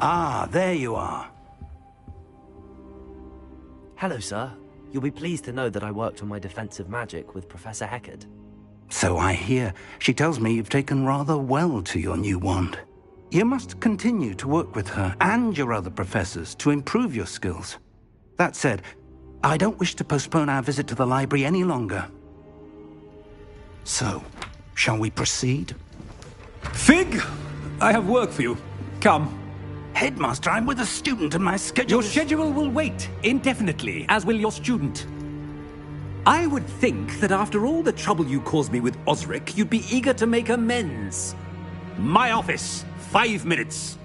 Ah, there you are. Hello, sir. You'll be pleased to know that I worked on my defensive magic with Professor Heckard. So I hear. She tells me you've taken rather well to your new wand. You must continue to work with her and your other professors to improve your skills. That said, I don't wish to postpone our visit to the library any longer. So, shall we proceed? Fig! I have work for you. Come. Headmaster, I'm with a student and my schedule... Your schedule will wait indefinitely, as will your student. I would think that after all the trouble you caused me with Osric, you'd be eager to make amends. My office, 5 minutes.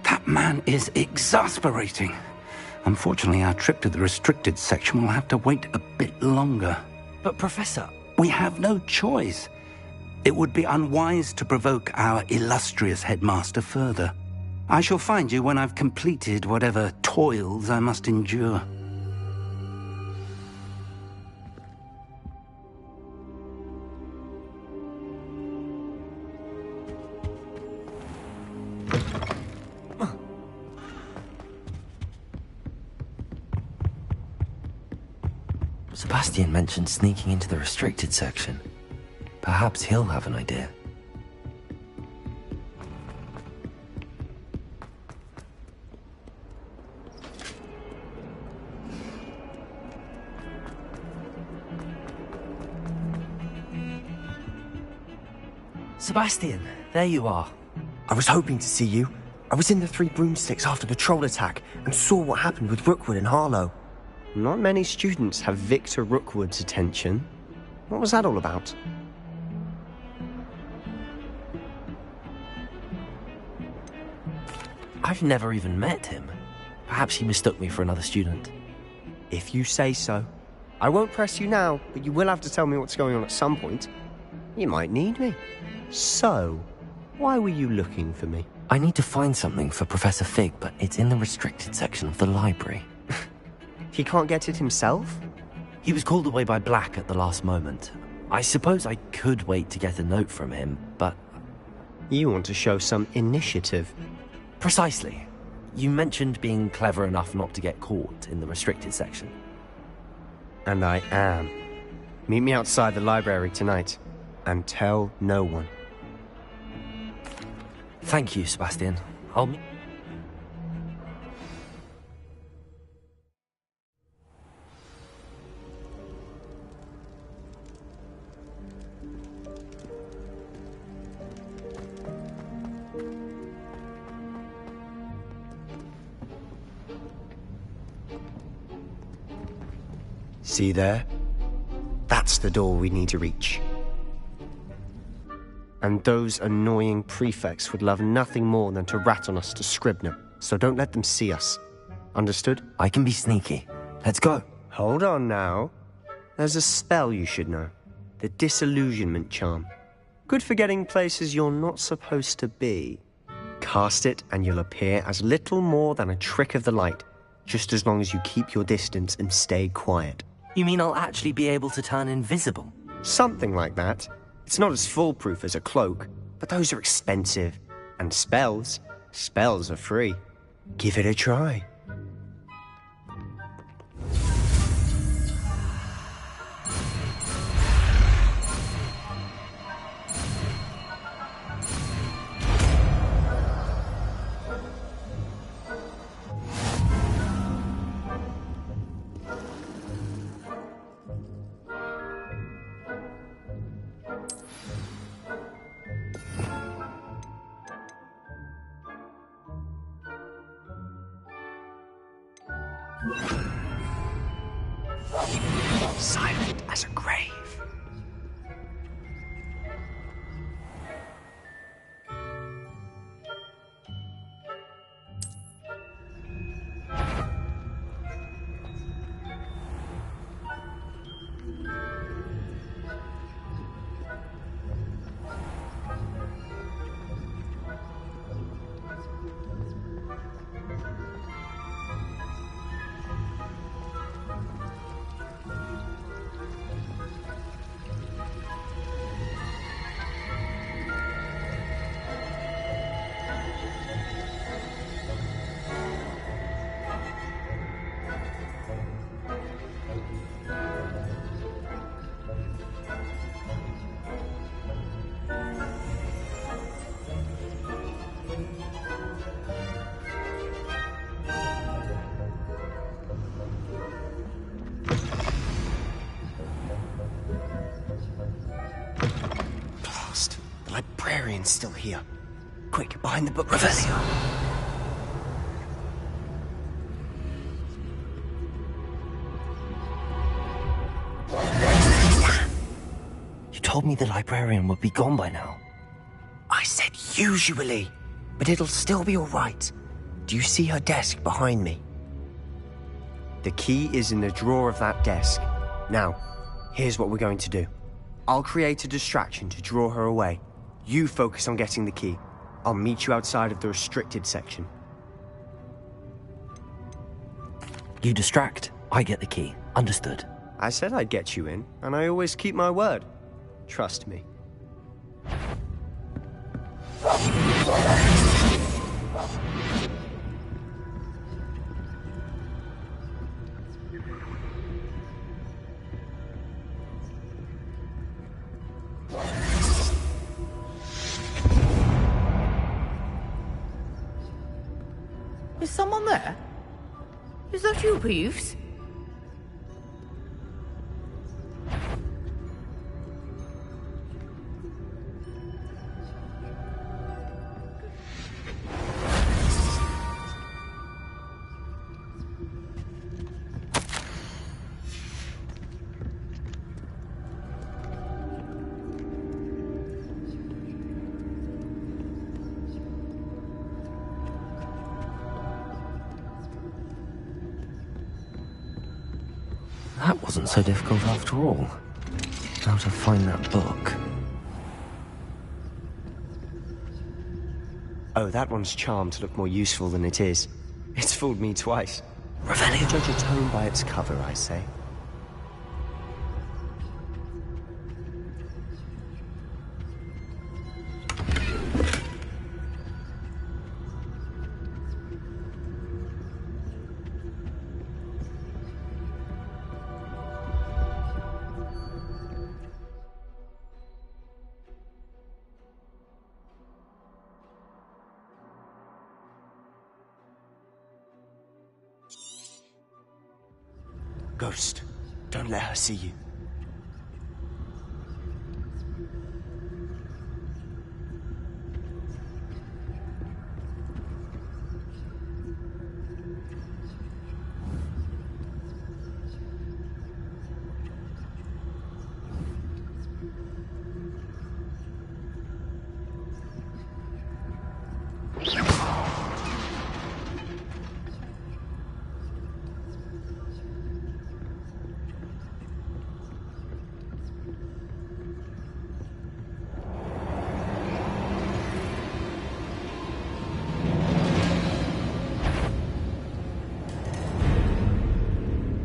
That man is exasperating. Unfortunately, our trip to the restricted section will have to wait a bit longer. But, Professor... We have no choice. It would be unwise to provoke our illustrious headmaster further. I shall find you when I've completed whatever toils I must endure. Sebastian mentioned sneaking into the restricted section. Perhaps he'll have an idea. Sebastian, there you are. I was hoping to see you. I was in the Three Broomsticks after the troll attack and saw what happened with Rookwood and Harlow. Not many students have Victor Rookwood's attention. What was that all about? I've never even met him. Perhaps he mistook me for another student. If you say so. I won't press you now, but you will have to tell me what's going on at some point. You might need me. So, why were you looking for me? I need to find something for Professor Fig, but it's in the restricted section of the library. He can't get it himself? He was called away by Black at the last moment. I suppose I could wait to get a note from him, but... You want to show some initiative. Precisely. You mentioned being clever enough not to get caught in the restricted section. And I am. Meet me outside the library tonight, and tell no one. Thank you, Sebastian. I'll meet... See there? That's the door we need to reach. And those annoying prefects would love nothing more than to rat on us to Scribner, so don't let them see us. Understood? I can be sneaky. Let's go. Hold on now. There's a spell you should know. The Disillusionment Charm. Good for getting places you're not supposed to be. Cast it and you'll appear as little more than a trick of the light, just as long as you keep your distance and stay quiet. You mean I'll actually be able to turn invisible? Something like that. It's not as foolproof as a cloak, but those are expensive. And spells are free. Give it a try. Silent as a grave. librarian's still here. Quick, behind the bookcase. Revelio. You told me the librarian would be gone by now. I said usually, but it'll still be all right. Do you see her desk behind me? The key is in the drawer of that desk. Now, here's what we're going to do. I'll create a distraction to draw her away. You focus on getting the key. I'll meet you outside of the restricted section. You distract, I get the key. Understood. I said I'd get you in, and I always keep my word. Trust me. Is someone there? Is that you, Peeves? That wasn't so difficult after all. How to find that book. Oh, that one's charmed to look more useful than it is. It's fooled me twice. Revelio. Judge a tome by its cover, I say. Ghost, don't let her see you.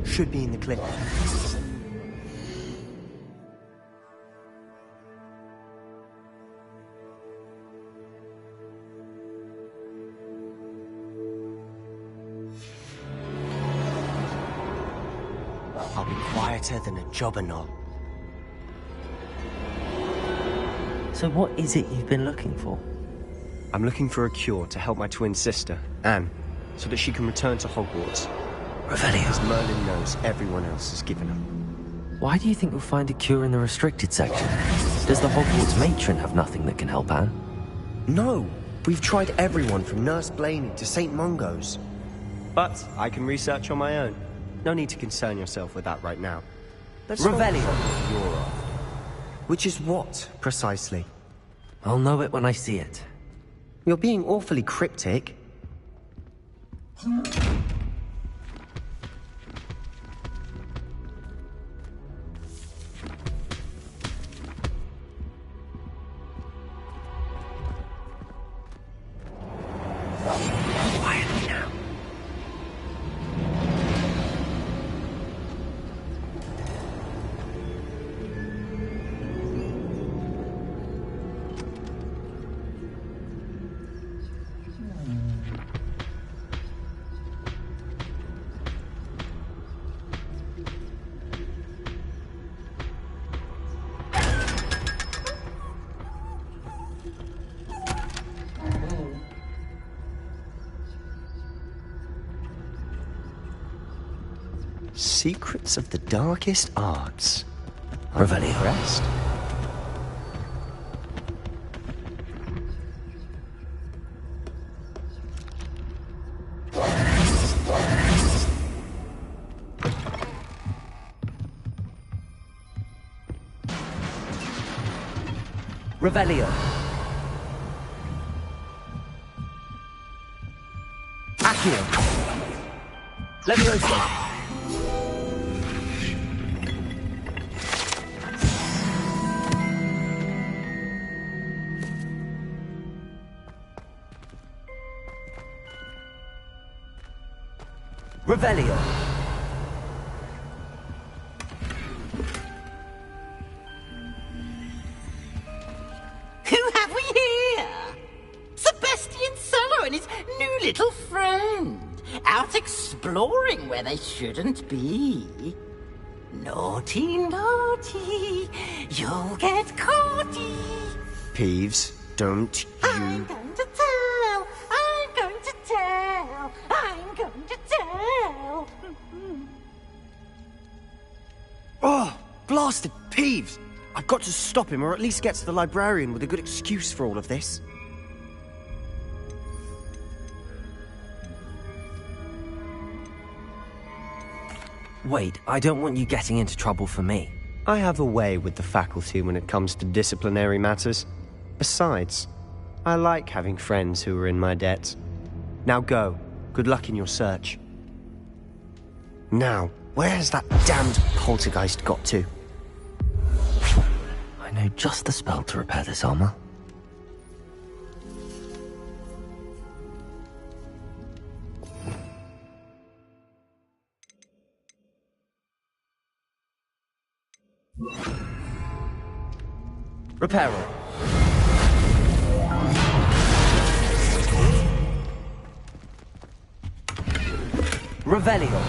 Should be in the clip. I'll be quieter than a jobber knoll. So what is it you've been looking for? I'm looking for a cure to help my twin sister, Anne, so that she can return to Hogwarts. Revelio. As Merlin knows everyone else has given her. Why do you think we'll find a cure in the restricted section? Does the Hogwarts matron have nothing that can help Anne? No, we've tried everyone from Nurse Blaney to St. Mungo's. But I can research on my own. No need to concern yourself with that right now. Let's Revelio. focus on what you're after. Which is what, precisely? I'll know it when I see it. You're being awfully cryptic. Quietly now. Secrets of the darkest arts. Revelio. Rest. Revelio. Accio. Levioso. Revelio. Who have we here? Sebastian Solo and his new little friend. Out exploring where they shouldn't be. Naughty, naughty. You'll get caughty. Peeves, don't I'm you... going to tell. I'm going to tell. I'm going to tell. Oh, blasted Peeves! I've got to stop him, or at least get to the librarian with a good excuse for all of this. Wait, I don't want you getting into trouble for me. I have a way with the faculty when it comes to disciplinary matters. Besides, I like having friends who are in my debt. Now go. Good luck in your search. Now, where has that damned poltergeist got to? I know just the spell to repair this armor. Reparo. Revelio.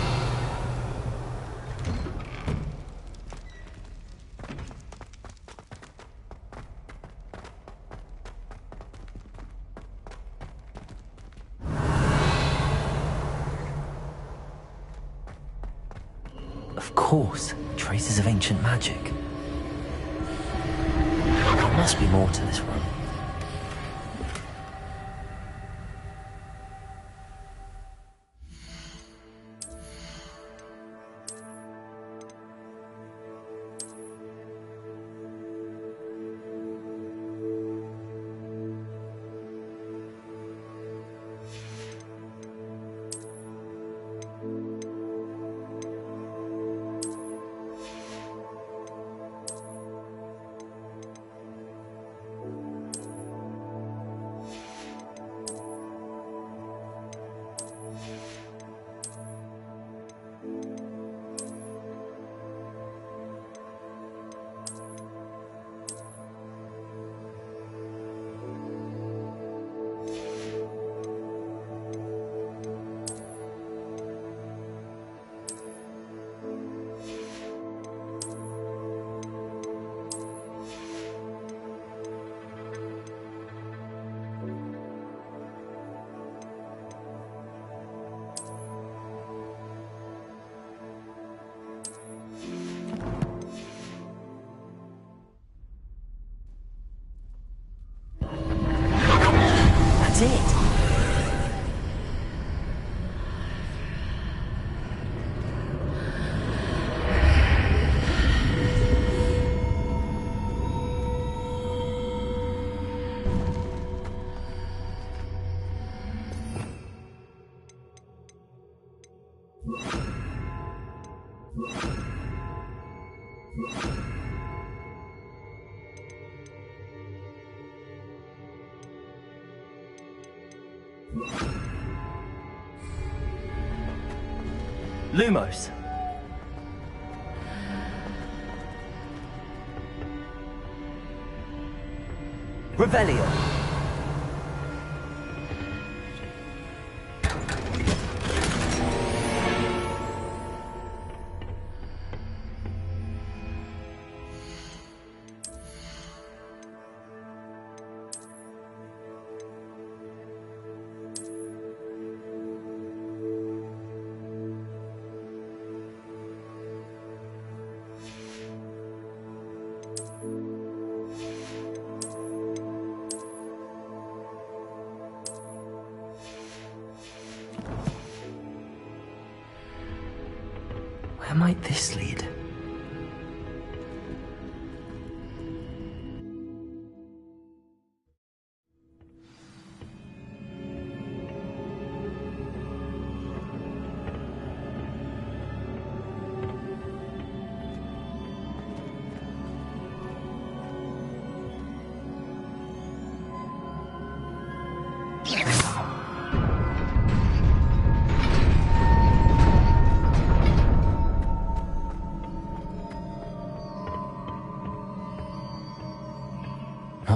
Of course, traces of ancient magic. There must be more to this room. That's it. Lumos. Revelio. Where might this lead?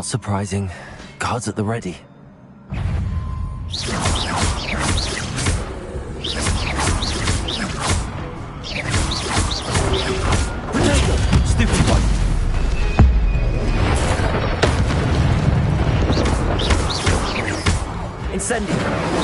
Not surprising. Guards at the ready. Stupid one. Incendio!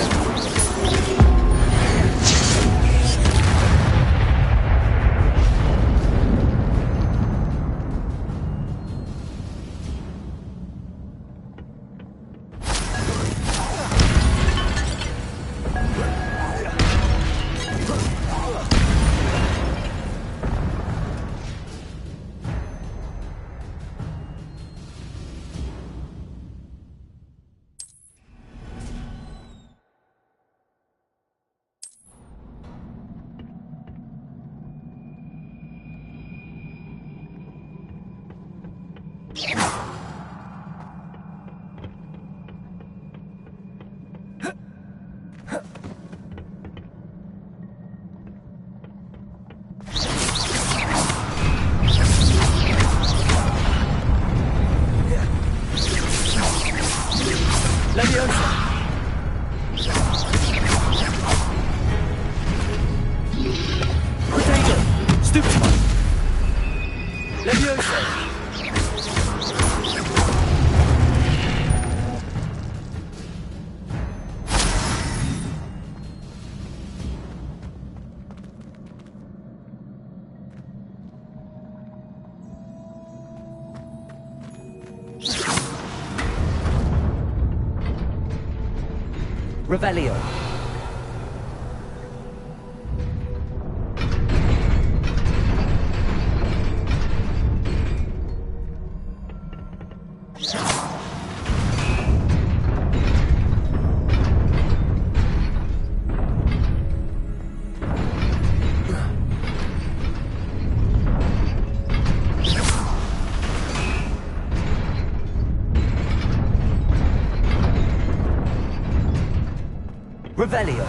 Revelio. Revelio.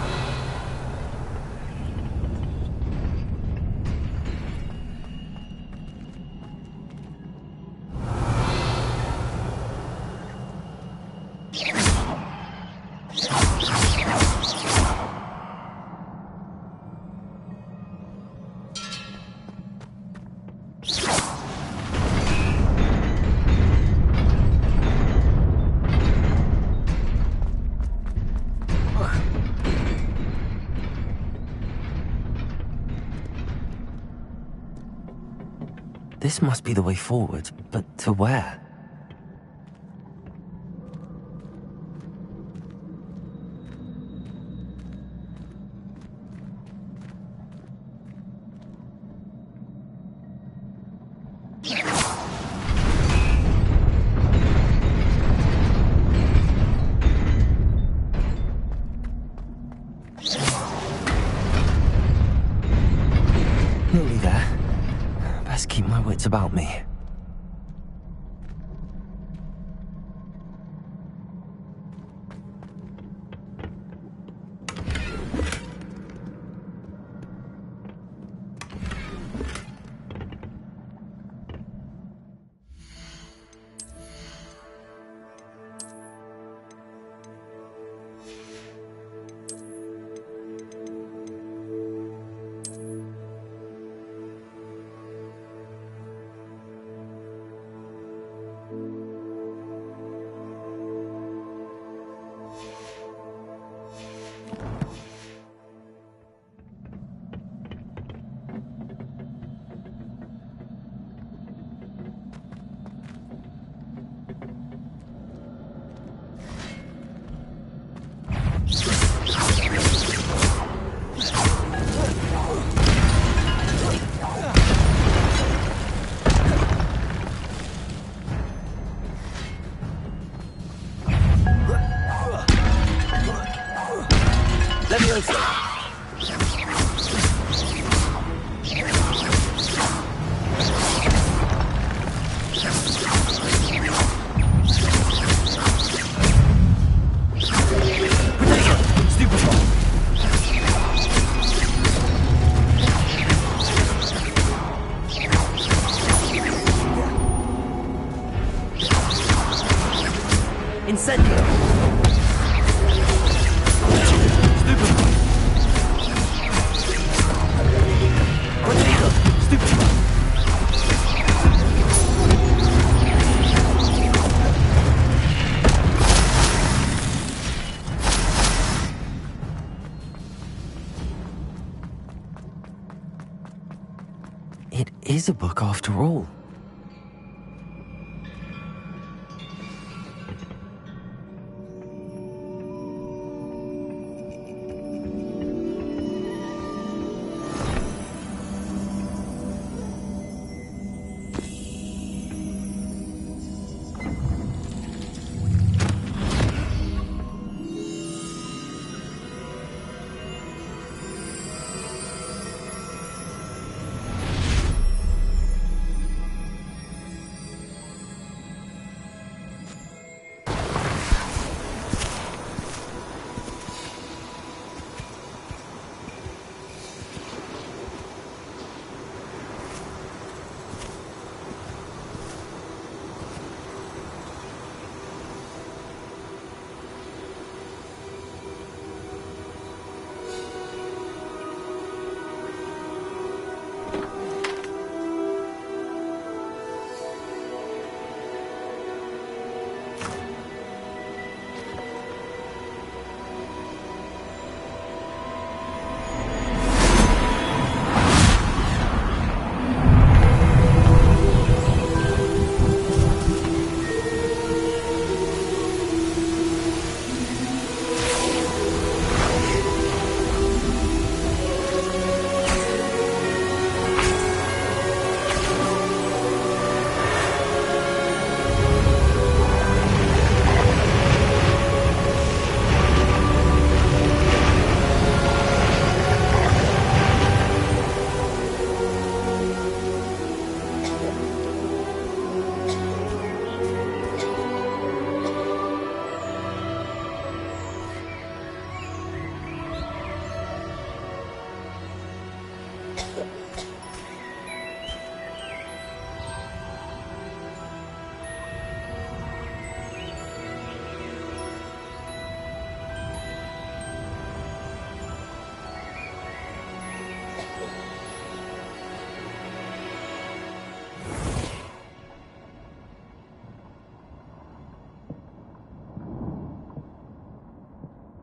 This must be the way forward, but to where? Nearly there. Best keep my wits about me. It is a book after all.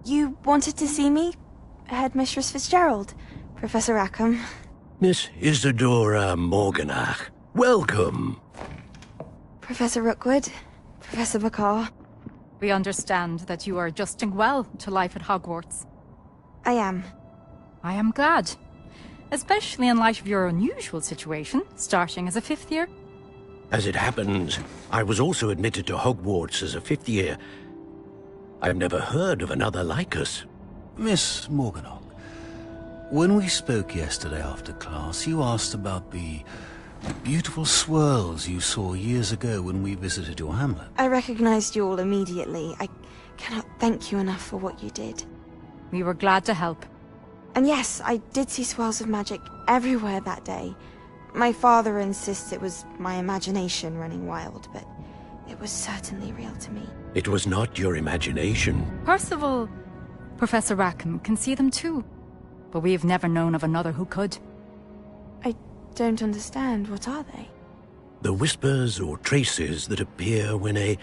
You wanted to see me? Headmistress Fitzgerald? Professor Rackham? Miss Isadora Morganach, welcome. Professor Rookwood? Professor Bakar? We understand that you are adjusting well to life at Hogwarts. I am. I am glad. Especially in light of your unusual situation, starting as a 5th year. As it happens, I was also admitted to Hogwarts as a 5th year. I've never heard of another like us. Miss Morganach, when we spoke yesterday after class, you asked about the beautiful swirls you saw years ago when we visited your hamlet. I recognized you all immediately. I cannot thank you enough for what you did. We were glad to help. And yes, I did see swirls of magic everywhere that day. My father insists it was my imagination running wild, but it was certainly real to me. It was not your imagination. Percival, Professor Rackham can see them too. But we have never known of another who could. I don't understand. What are they? The whispers or traces that appear when a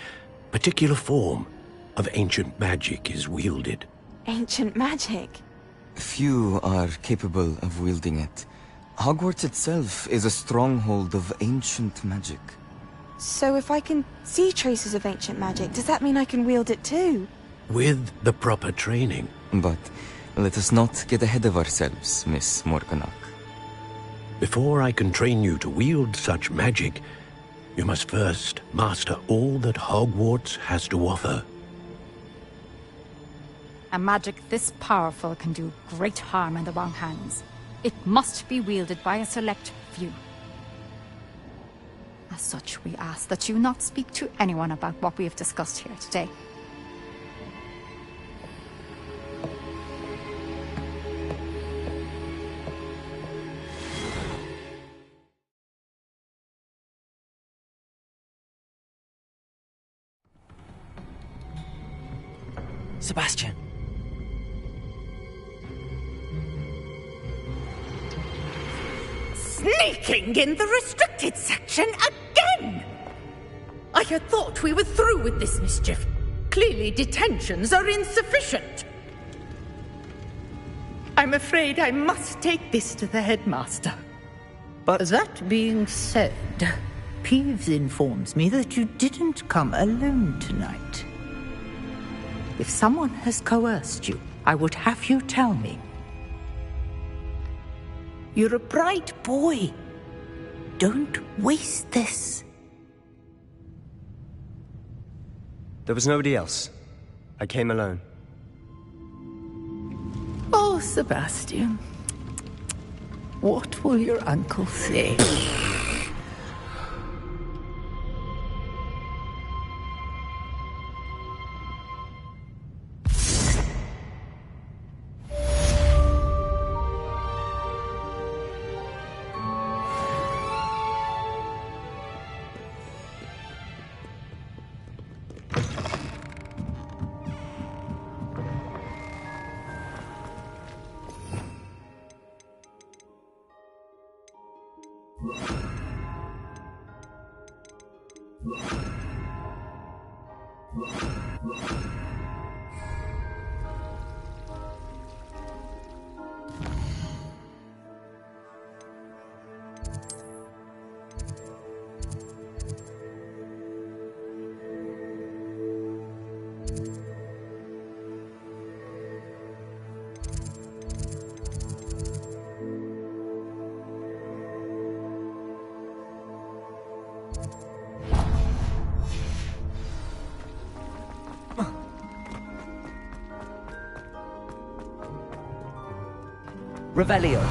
particular form of ancient magic is wielded. Ancient magic? Few are capable of wielding it. Hogwarts itself is a stronghold of ancient magic. So if I can see traces of ancient magic, does that mean I can wield it too? With the proper training. But let us not get ahead of ourselves, Miss Morganach. Before I can train you to wield such magic, you must first master all that Hogwarts has to offer. A magic this powerful can do great harm in the wrong hands. It must be wielded by a select few. As such, we ask that you not speak to anyone about what we have discussed here today. Sebastian. Sneaking in the restricted section again! I had thought we were through with this mischief. Clearly detentions are insufficient. I'm afraid I must take this to the headmaster. But that being said, Peeves informs me that you didn't come alone tonight. If someone has coerced you, I would have you tell me. You're a bright boy. Don't waste this. there was nobody else. I came alone. Oh, Sebastian. What will your uncle say? Revelio.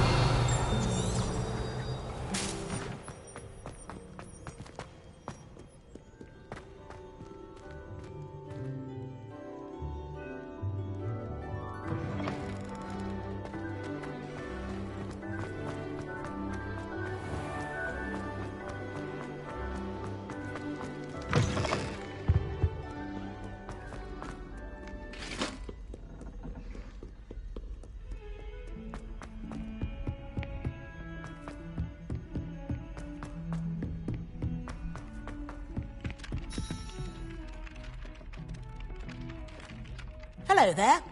Hello there.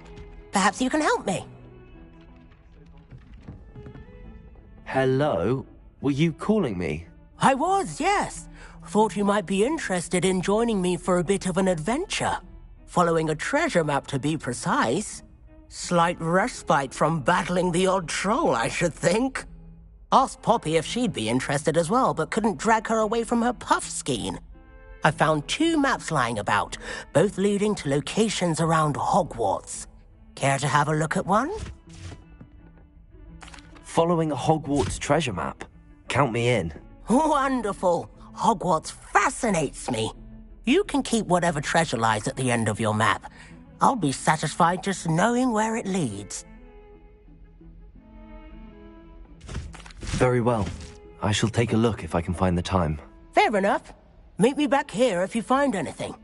Perhaps you can help me. Hello? Were you calling me? I was, yes. Thought you might be interested in joining me for a bit of an adventure. Following a treasure map, to be precise. Slight respite from battling the odd troll, I should think. Asked Poppy if she'd be interested as well, but couldn't drag her away from her puff skein. I found 2 maps lying about, both leading to locations around Hogwarts. Care to have a look at one? Following a Hogwarts treasure map. Count me in. Wonderful. Hogwarts fascinates me. You can keep whatever treasure lies at the end of your map. I'll be satisfied just knowing where it leads. Very well. I shall take a look if I can find the time. Fair enough. Meet me back here if you find anything.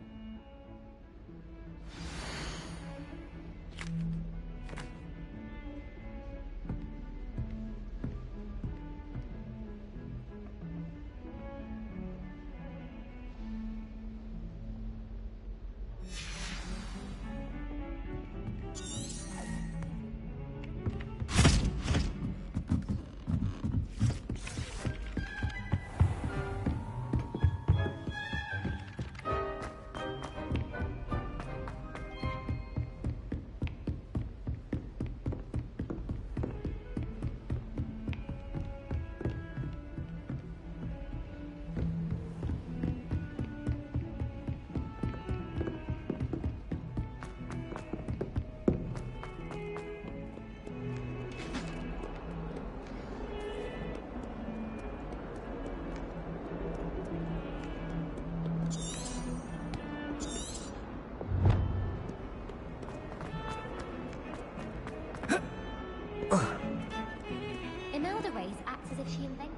Imelda Race acts as if she invented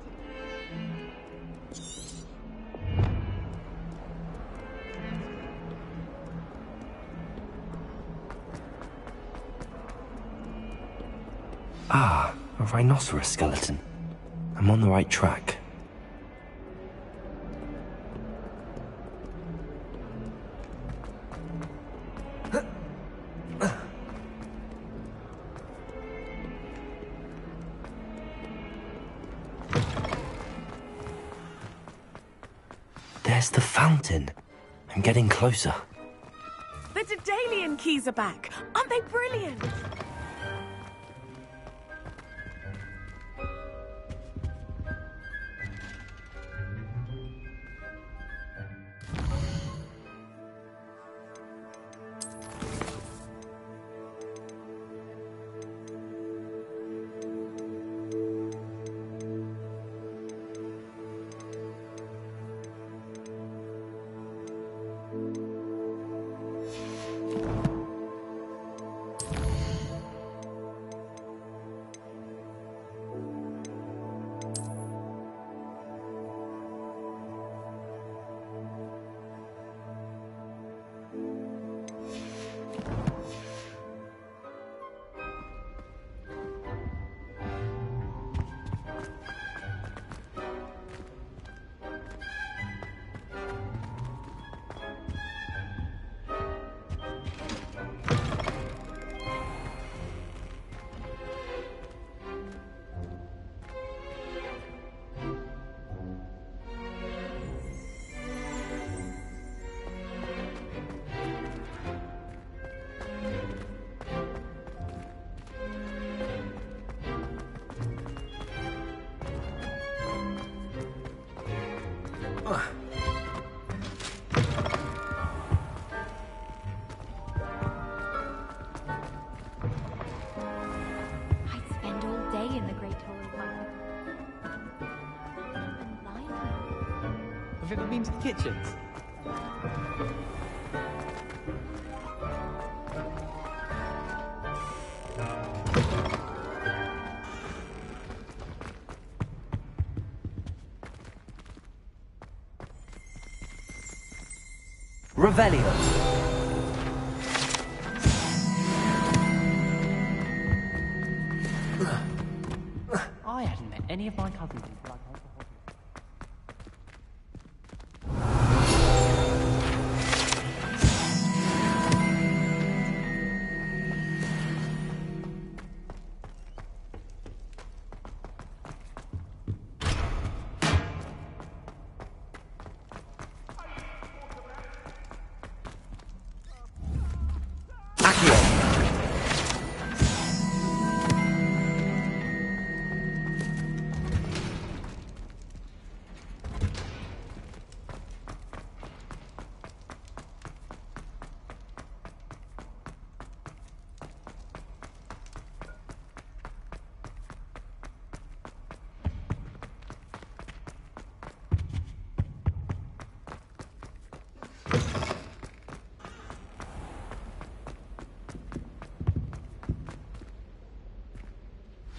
Ah, a rhinoceros skeleton. I'm on the right track. There's the fountain. I'm getting closer. The Daedalian keys are back. Aren't they brilliant? I'd spend all day in the Great Holy One. Have you ever been to the kitchens? Revelio. I hadn't met any of my cousins until I came to Hogwarts.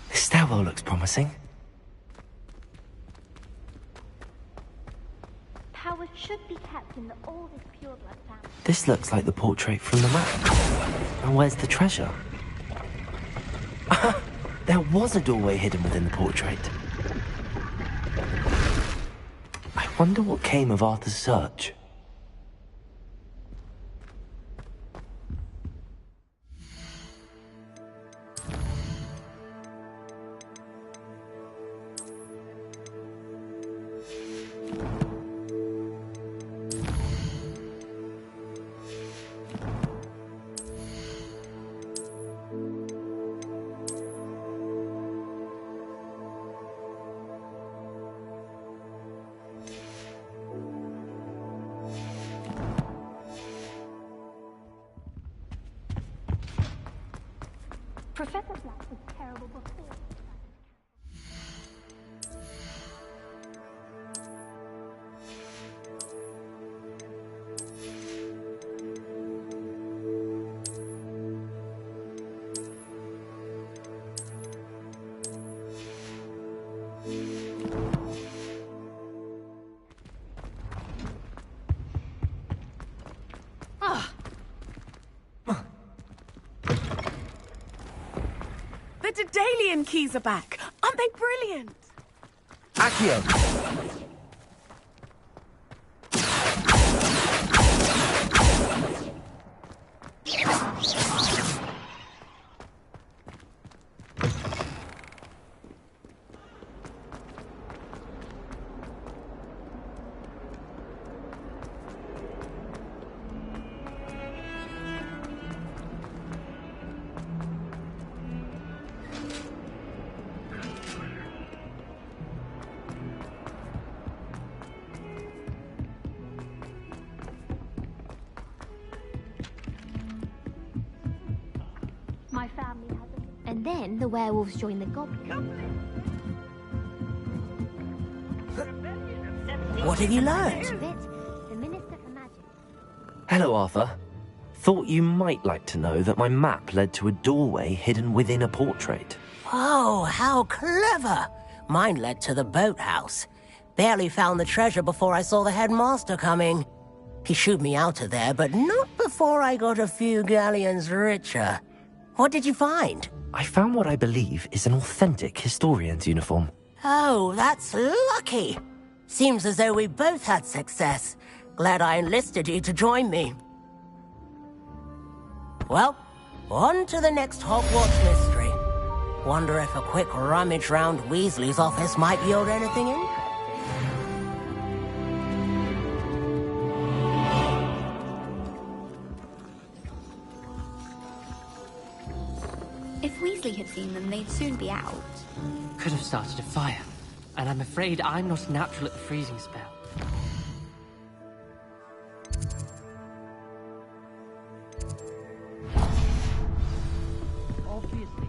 This stairwell looks promising. Power should be kept in the oldest pureblood family. This looks like the portrait from the map. And where's the treasure? There was a doorway hidden within the portrait. I wonder what came of Arthur's search. Professor Black was terrible before. The Daedalian keys are back. Aren't they brilliant? Accio. Then the werewolves join the goblins. What have you learned? The Minister for Magic. Hello, Arthur. Thought you might like to know that my map led to a doorway hidden within a portrait. Oh, how clever! Mine led to the boathouse. Barely found the treasure before I saw the headmaster coming. He shooed me out of there, but not before I got a few galleons richer. What did you find? I found what I believe is an authentic historian's uniform. Oh, that's lucky. Seems as though we both had success. Glad I enlisted you to join me. Well, on to the next Hogwarts mystery. Wonder if a quick rummage round Weasley's office might yield anything interesting. If Weasley had seen them, they'd soon be out. Could have started a fire. And I'm afraid I'm not natural at the freezing spell. Obviously.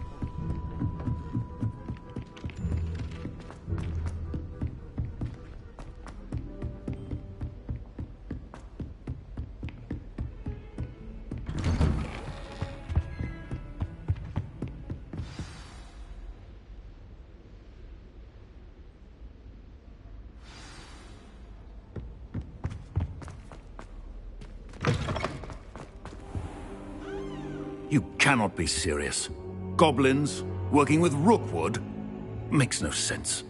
You cannot be serious. Goblins working with Rookwood? Makes no sense.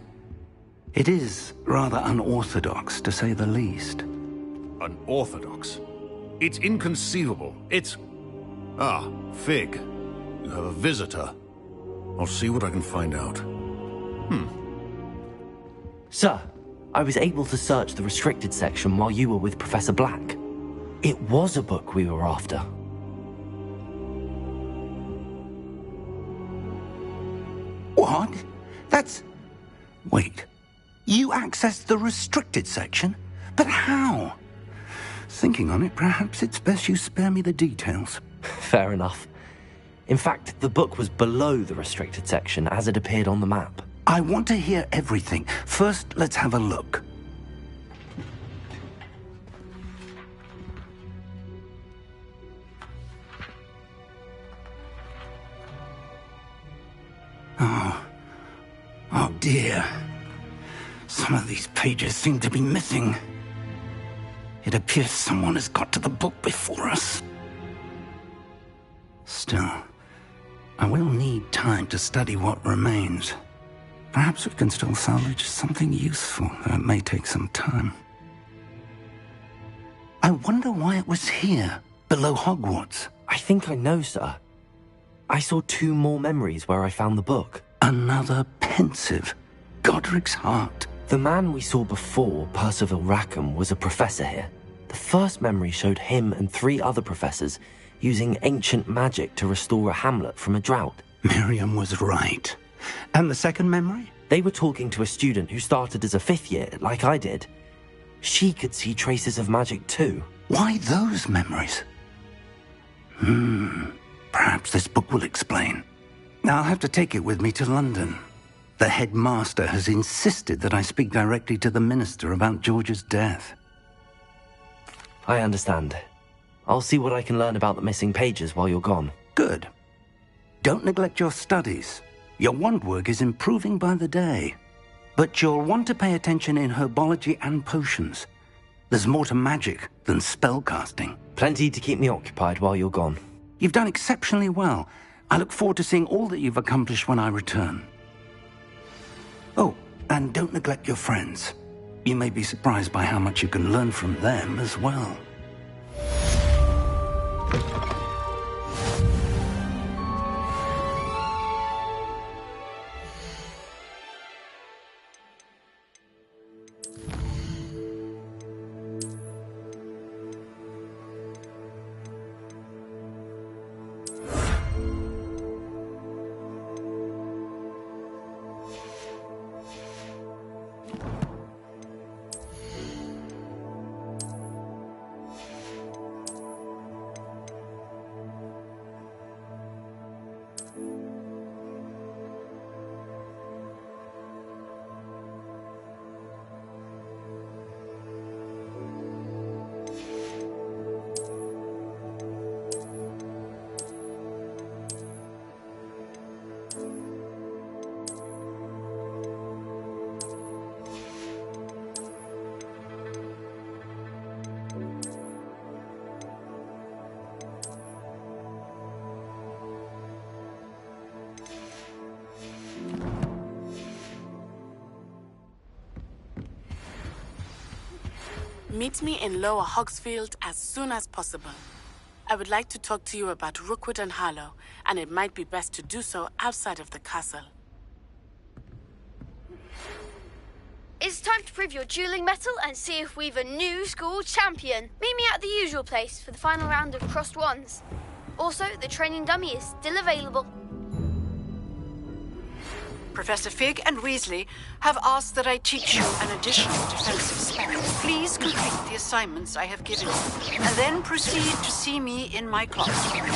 It is rather unorthodox, to say the least. Unorthodox? It's inconceivable. It's... Ah, Fig. You have a visitor. I'll see what I can find out. Sir, I was able to search the restricted section while you were with Professor Black. It was a book we were after. What? That's... Wait. You accessed the restricted section? But how? Thinking on it, perhaps it's best you spare me the details. Fair enough. In fact, the book was below the restricted section as it appeared on the map. I want to hear everything. First, let's have a look. Oh dear. Some of these pages seem to be missing. It appears someone has got to the book before us. Still, I will need time to study what remains. Perhaps we can still salvage something useful, though it may take some time. I wonder why it was here, below Hogwarts. I think I know, sir. I saw 2 more memories where I found the book. Another pensive. Godric's heart. The man we saw before, Percival Rackham, was a professor here. The first memory showed him and 3 other professors using ancient magic to restore a hamlet from a drought. Miriam was right. And the second memory? They were talking to a student who started as a 5th year, like I did. She could see traces of magic too. Why those memories? Perhaps this book will explain. I'll have to take it with me to London. The headmaster has insisted that I speak directly to the minister about George's death. I understand. I'll see what I can learn about the missing pages while you're gone. Good. Don't neglect your studies. Your wand work is improving by the day. But you'll want to pay attention in herbology and potions. There's more to magic than spellcasting. Plenty to keep me occupied while you're gone. You've done exceptionally well. I look forward to seeing all that you've accomplished when I return. Oh, and don't neglect your friends. You may be surprised by how much you can learn from them as well. Meet me in Lower Hogsfield as soon as possible. I would like to talk to you about Rookwood and Harlow, and it might be best to do so outside of the castle. It's time to prove your dueling mettle and see if we've a new school champion. Meet me at the usual place for the final round of crossed wands. Also, the training dummy is still available. Professor Fig and Weasley have asked that I teach you an additional defensive spell. Please complete the assignments I have given you, and then proceed to see me in my classroom.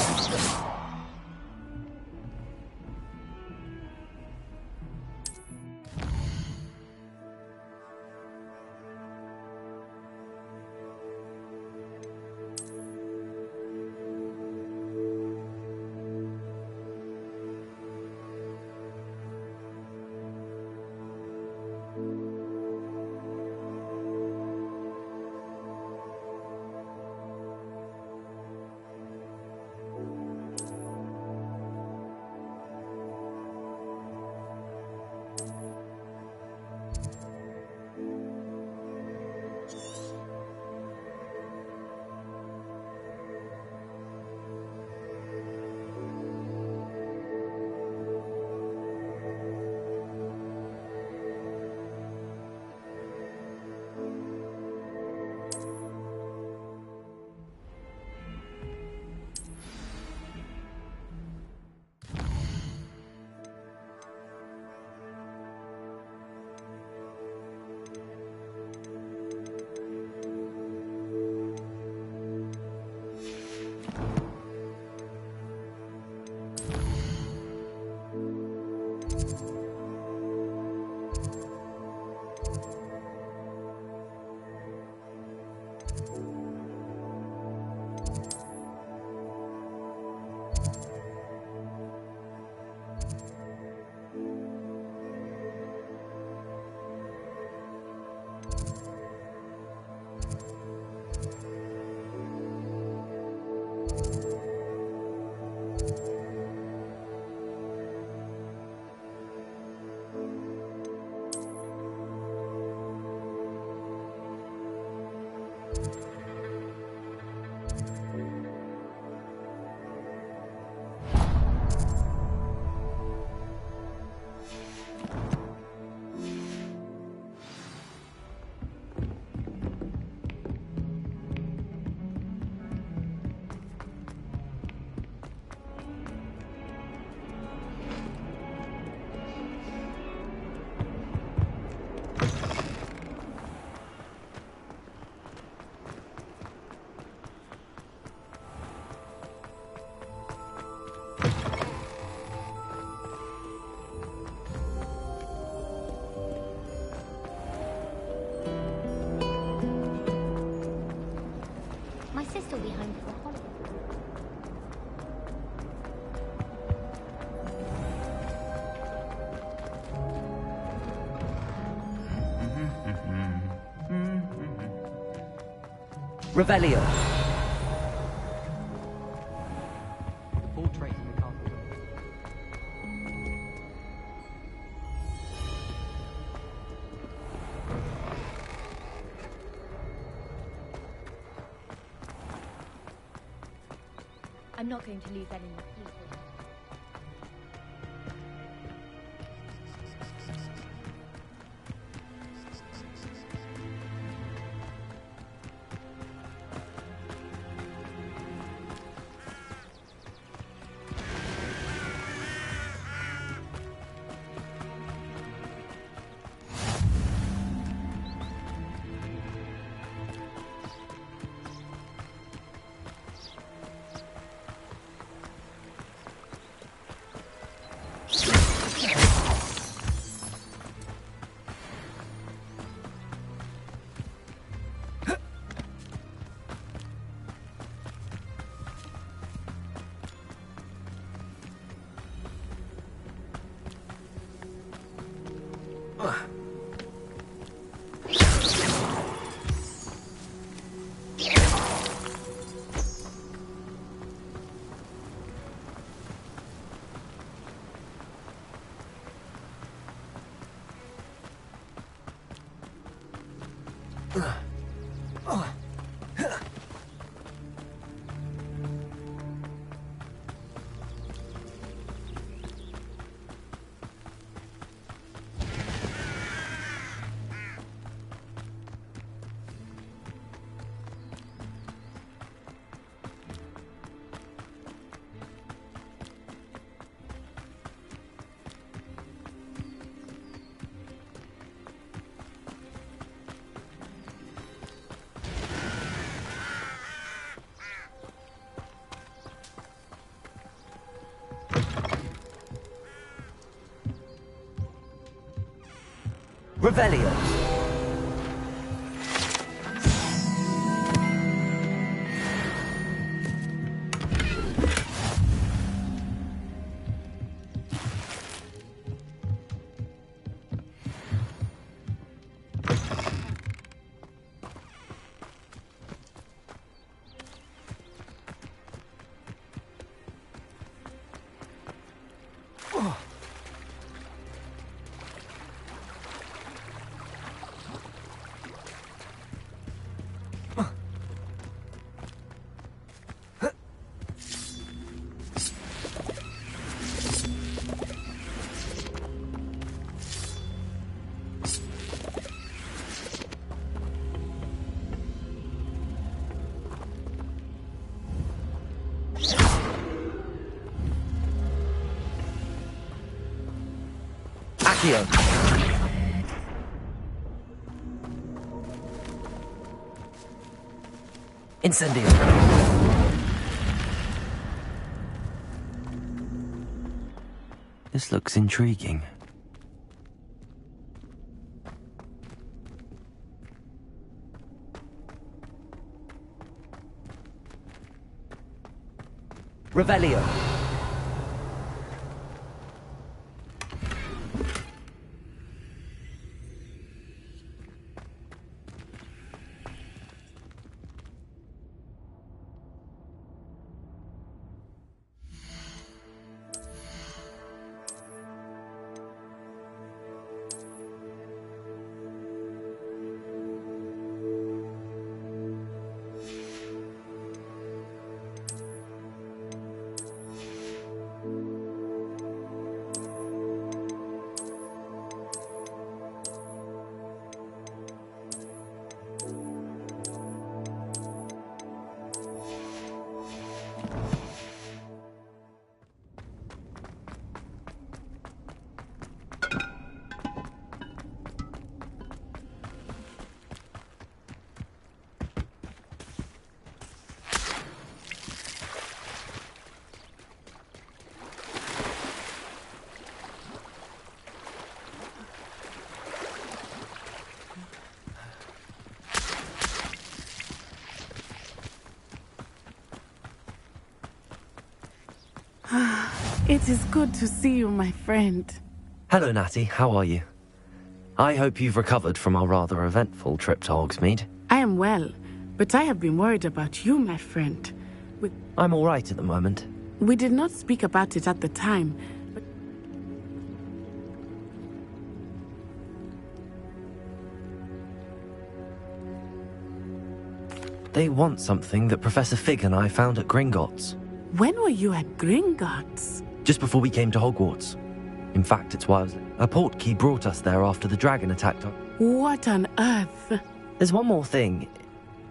Revelio. Portrait in the castle. I'm not going to lose any more people. Revelio. Accio. Incendio. This looks intriguing. Revelio. It is good to see you, my friend. Hello, Natty. How are you? I hope you've recovered from our rather eventful trip to Hogsmeade. I am well, but I have been worried about you, my friend. I'm all right at the moment. We did not speak about it at the time, but... They want something that Professor Fig and I found at Gringotts. When were you at Gringotts? Just before we came to Hogwarts. In fact, it's why a portkey brought us there after the dragon attacked us. What on earth? There's one more thing.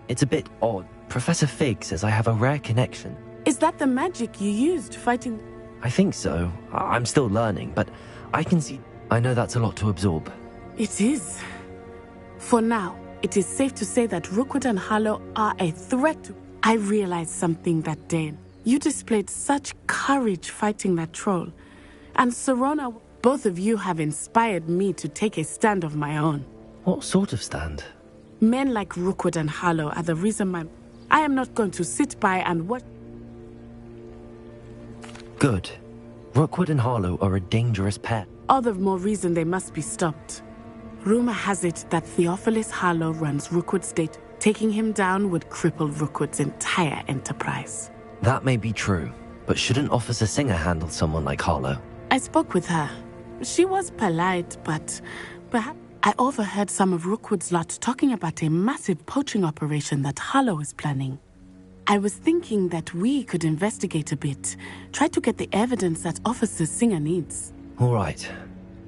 It's a bit odd. Professor Fig says I have a rare connection. Is that the magic you used fighting? I think so. I'm still learning, but I can see... I know that's a lot to absorb. It is. For now, it is safe to say that Rookwood and Harlow are a threat to... I realized something that day. You displayed such courage fighting that troll. And Serona, both of you have inspired me to take a stand of my own. What sort of stand? Men like Rookwood and Harlow are the reason I am not going to sit by and watch... Good. Rookwood and Harlow are a dangerous pair. All the more reason they must be stopped. Rumor has it that Theophilus Harlow runs Rookwood's state. Taking him down would cripple Rookwood's entire enterprise. That may be true, but shouldn't Officer Singer handle someone like Harlow? I spoke with her. She was polite, but perhaps I overheard some of Rookwood's lot talking about a massive poaching operation that Harlow is planning. I was thinking that we could investigate a bit, try to get the evidence that Officer Singer needs. All right,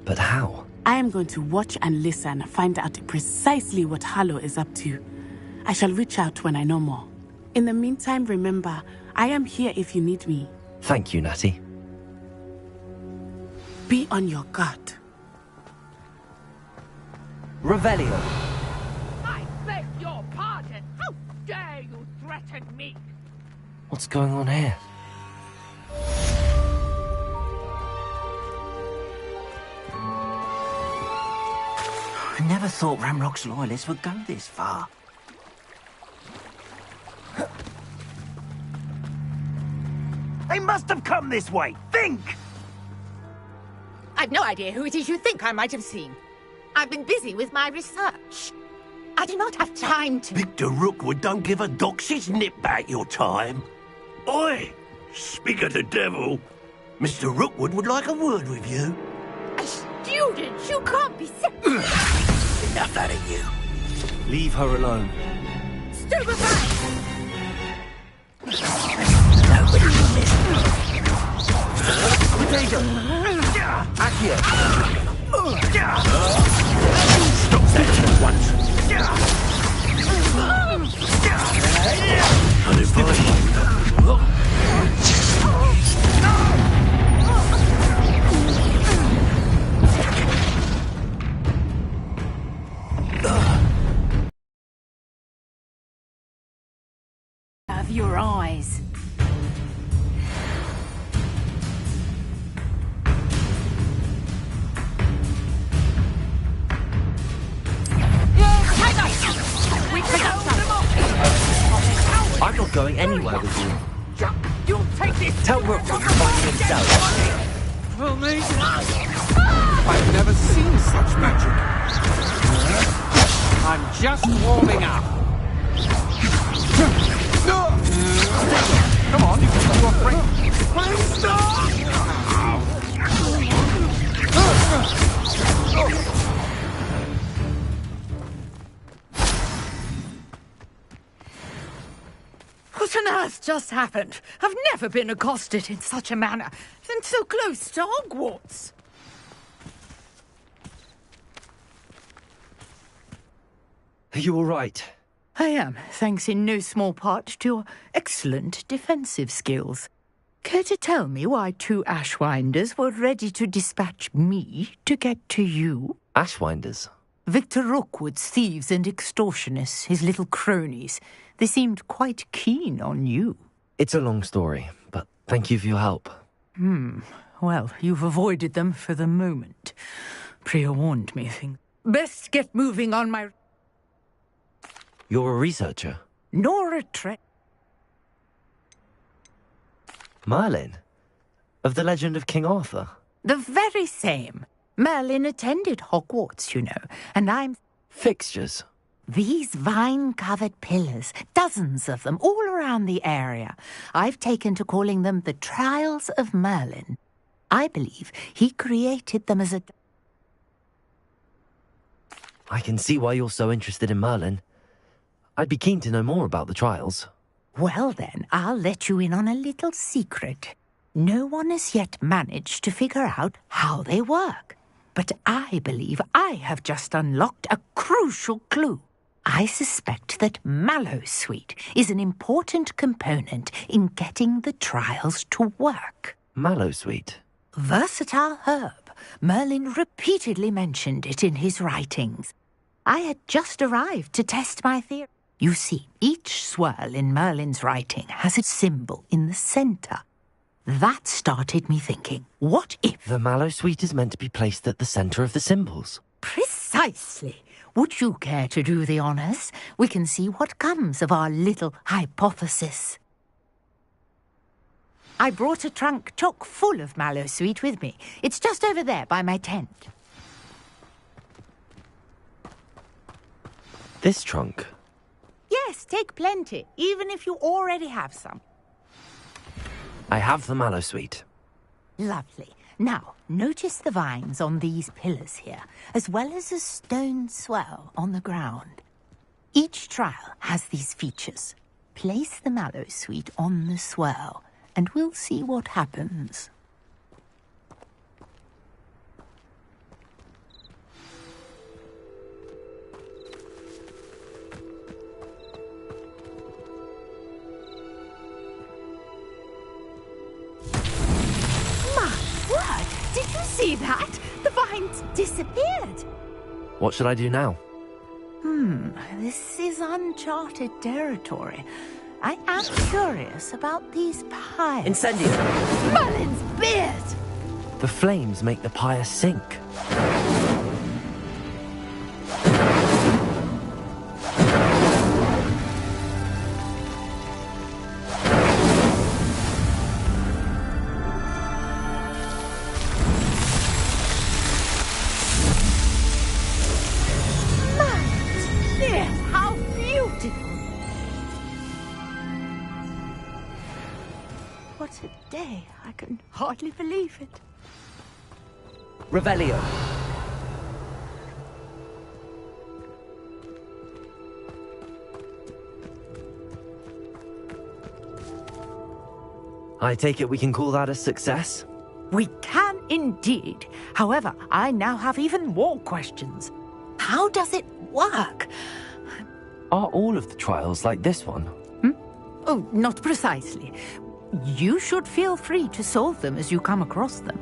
but how? I am going to watch and listen, find out precisely what Harlow is up to. I shall reach out when I know more. In the meantime, remember, I am here if you need me. Thank you, Natty. Be on your guard. Revelio. I beg your pardon. How dare you threaten me? What's going on here? I never thought Ramrock's loyalists would go this far. They must have come this way. Think! I've no idea who it is you think I might have seen. I've been busy with my research. I do not have time to... Victor Rookwood don't give a doxy's nip back your time. Oi! Speak of the devil. Mr. Rookwood would like a word with you. A student? You can't be sick. Enough out of you. Leave her alone. Stupefy! Nobody will miss Accio. Stop that at once. Have your eyes. I'm not going anywhere with you. You'll take this. Tell Rookwood to find me himself. For me. I've never seen such magic. I'm just warming up. Come on, you can do a break. Please stop! What on earth just happened? I've never been accosted in such a manner, and so close to Hogwarts. Are you all right? I am, thanks in no small part to your excellent defensive skills. Care to tell me why 2 Ashwinders were ready to dispatch me to get to you? Ashwinders? Victor Rookwood's thieves and extortionists, his little cronies. They seemed quite keen on you. It's a long story, but thank you for your help. Well, you've avoided them for the moment. Priya warned me things. Best get moving on my... You're a researcher? Nora Merlin? Of the legend of King Arthur? The very same. Merlin attended Hogwarts, you know, and I'm... Fixtures? These vine-covered pillars, dozens of them, all around the area. I've taken to calling them the Trials of Merlin. I believe he created them as a... I can see why you're so interested in Merlin. I'd be keen to know more about the trials. Well then, I'll let you in on a little secret. No one has yet managed to figure out how they work. But I believe I have just unlocked a crucial clue. I suspect that Mallowsweet is an important component in getting the trials to work. Mallowsweet? Versatile herb. Merlin repeatedly mentioned it in his writings. I had just arrived to test my theory. You see, each swirl in Merlin's writing has a symbol in the centre. That started me thinking, what if... The Mallowsweet is meant to be placed at the centre of the symbols. Precisely. Would you care to do the honours? We can see what comes of our little hypothesis. I brought a trunk chock full of Mallowsweet with me. It's just over there by my tent. This trunk? Yes, take plenty, even if you already have some. I have the Mallowsweet. Lovely. Now, notice the vines on these pillars here, as well as a stone swell on the ground. Each trial has these features. Place the mallow sweet on the swell, and we'll see what happens. Did you see that? The vines disappeared. What should I do now? This is uncharted territory. I am curious about these pyres. Incendio! Merlin's beard! The flames make the pyre sink. How beautiful! What a day. I can hardly believe it. Revelio. I take it we can call that a success? We can indeed. However, I now have even more questions. How does it work? Are all of the trials like this one? Oh, not precisely. You should feel free to solve them as you come across them.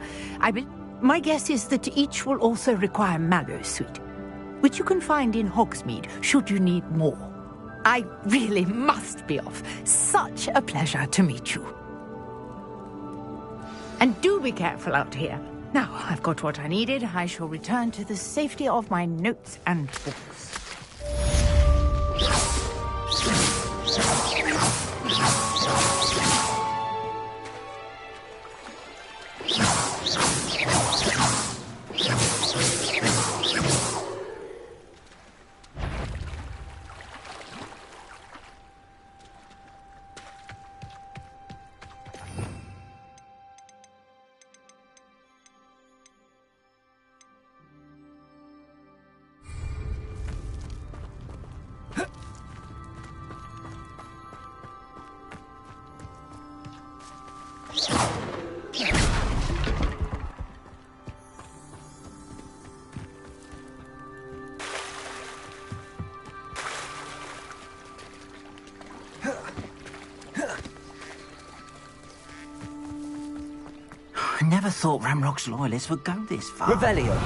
My guess is that each will also require mallow sweet, which you can find in Hogsmeade should you need more. I really must be off. Such a pleasure to meet you. And do be careful out here. Now, I've got what I needed. I shall return to the safety of my notes and books. I never thought Ramrock's loyalists would go this far. Revelio.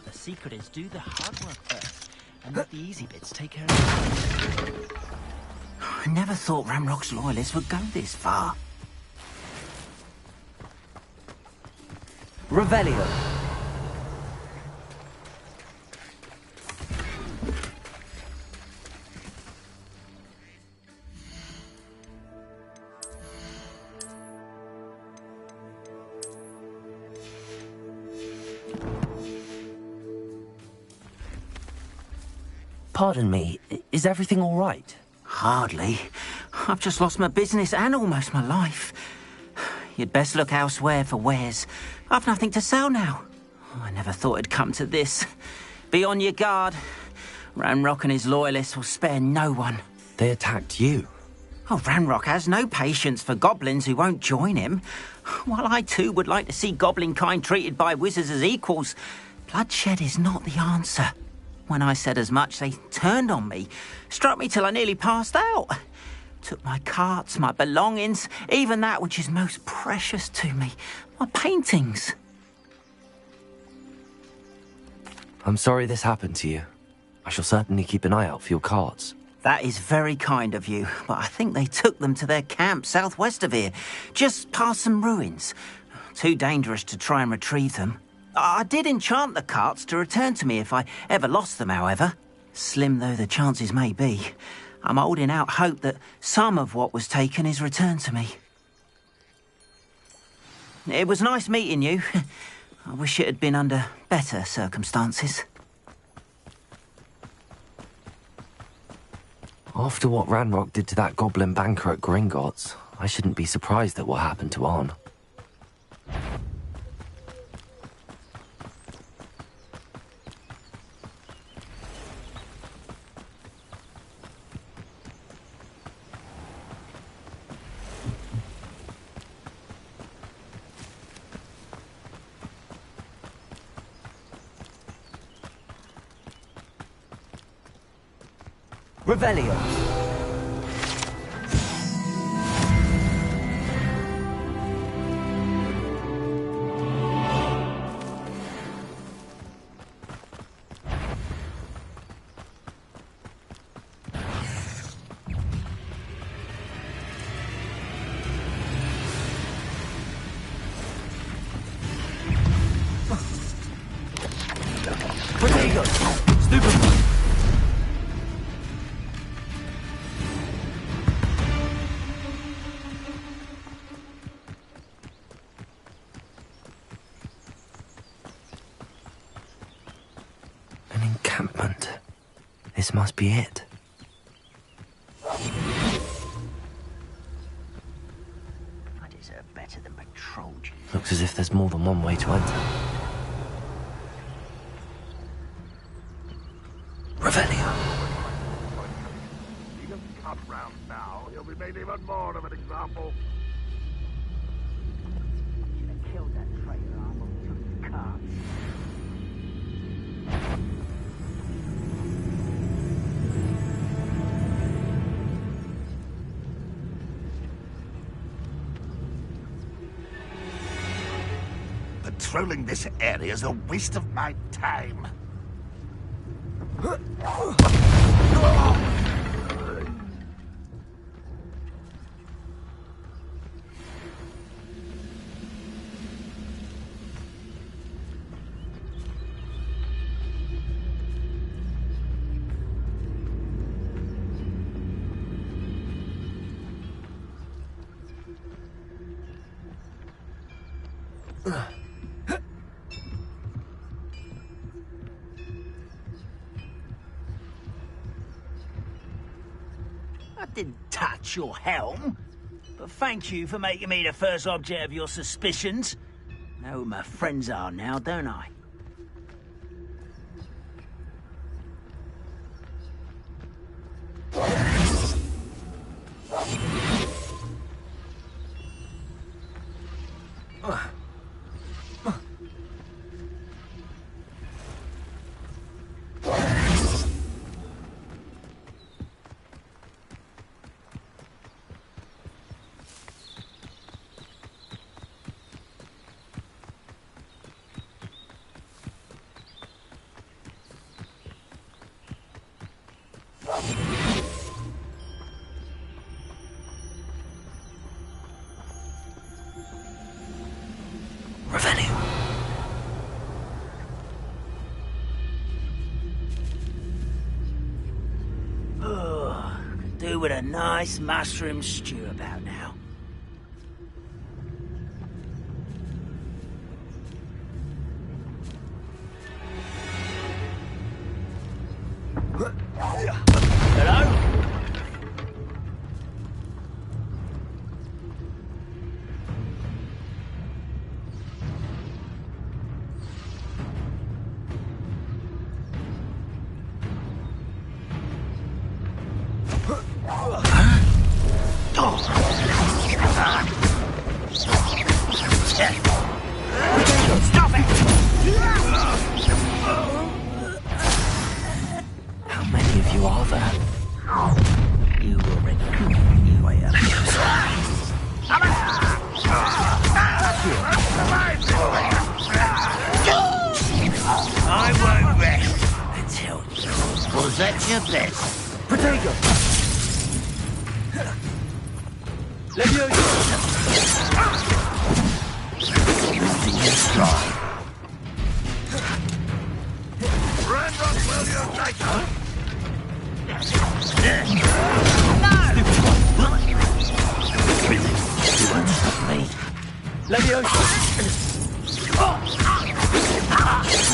The secret is do the hard work first, and let the easy bits take care of it. I never thought Ramrock's loyalists would go this far. Revelio. Pardon me, is everything all right? Hardly. I've just lost my business and almost my life. You'd best look elsewhere for wares. I've nothing to sell now. I never thought it'd come to this. Be on your guard. Ranrock and his loyalists will spare no one. They attacked you. Oh, Ranrock has no patience for goblins who won't join him. While I too would like to see goblin kind treated by wizards as equals, bloodshed is not the answer. When I said as much, they turned on me, struck me till I nearly passed out. Took my carts, my belongings, even that which is most precious to me, my paintings. I'm sorry this happened to you. I shall certainly keep an eye out for your carts. That is very kind of you, but I think they took them to their camp southwest of here, just past some ruins. Too dangerous to try and retrieve them. I did enchant the carts to return to me if I ever lost them, however. Slim though the chances may be, I'm holding out hope that some of what was taken is returned to me. It was nice meeting you. I wish it had been under better circumstances. After what Ranrock did to that goblin banker at Gringotts, I shouldn't be surprised at what happened to Arn. Revelio. Stupid. An encampment. This must be it. I deserve better than patrol duty. Looks as if there's more than one way to enter. Revelio. He doesn't cut round now. He'll be made even more of an example. Should have killed that traitor arm and took the cards. Patrolling this area is a waste of my time. I didn't touch your helm, but thank you for making me the first object of your suspicions. Know who my friends are now, don't I? Do with a nice mushroom stew about now. Hello? Stop it! How many of you are there? You will regret you are. I won't rest until was that your best? Protego! Leviosa! Losing your stride. Run, will you, Tiger? You won't stop me. Leviosa!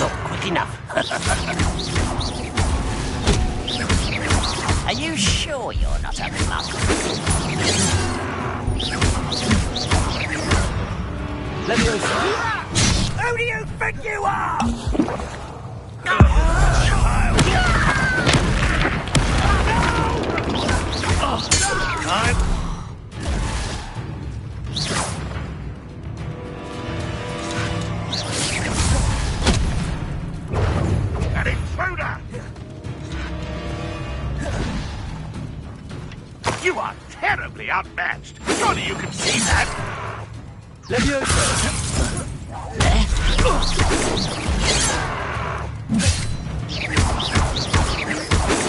Not quick enough. Are you sure you're not a mug? Leviosa! Who do you think you are? An intruder! You are terribly outmatched. Surely you can see that. Leviosa!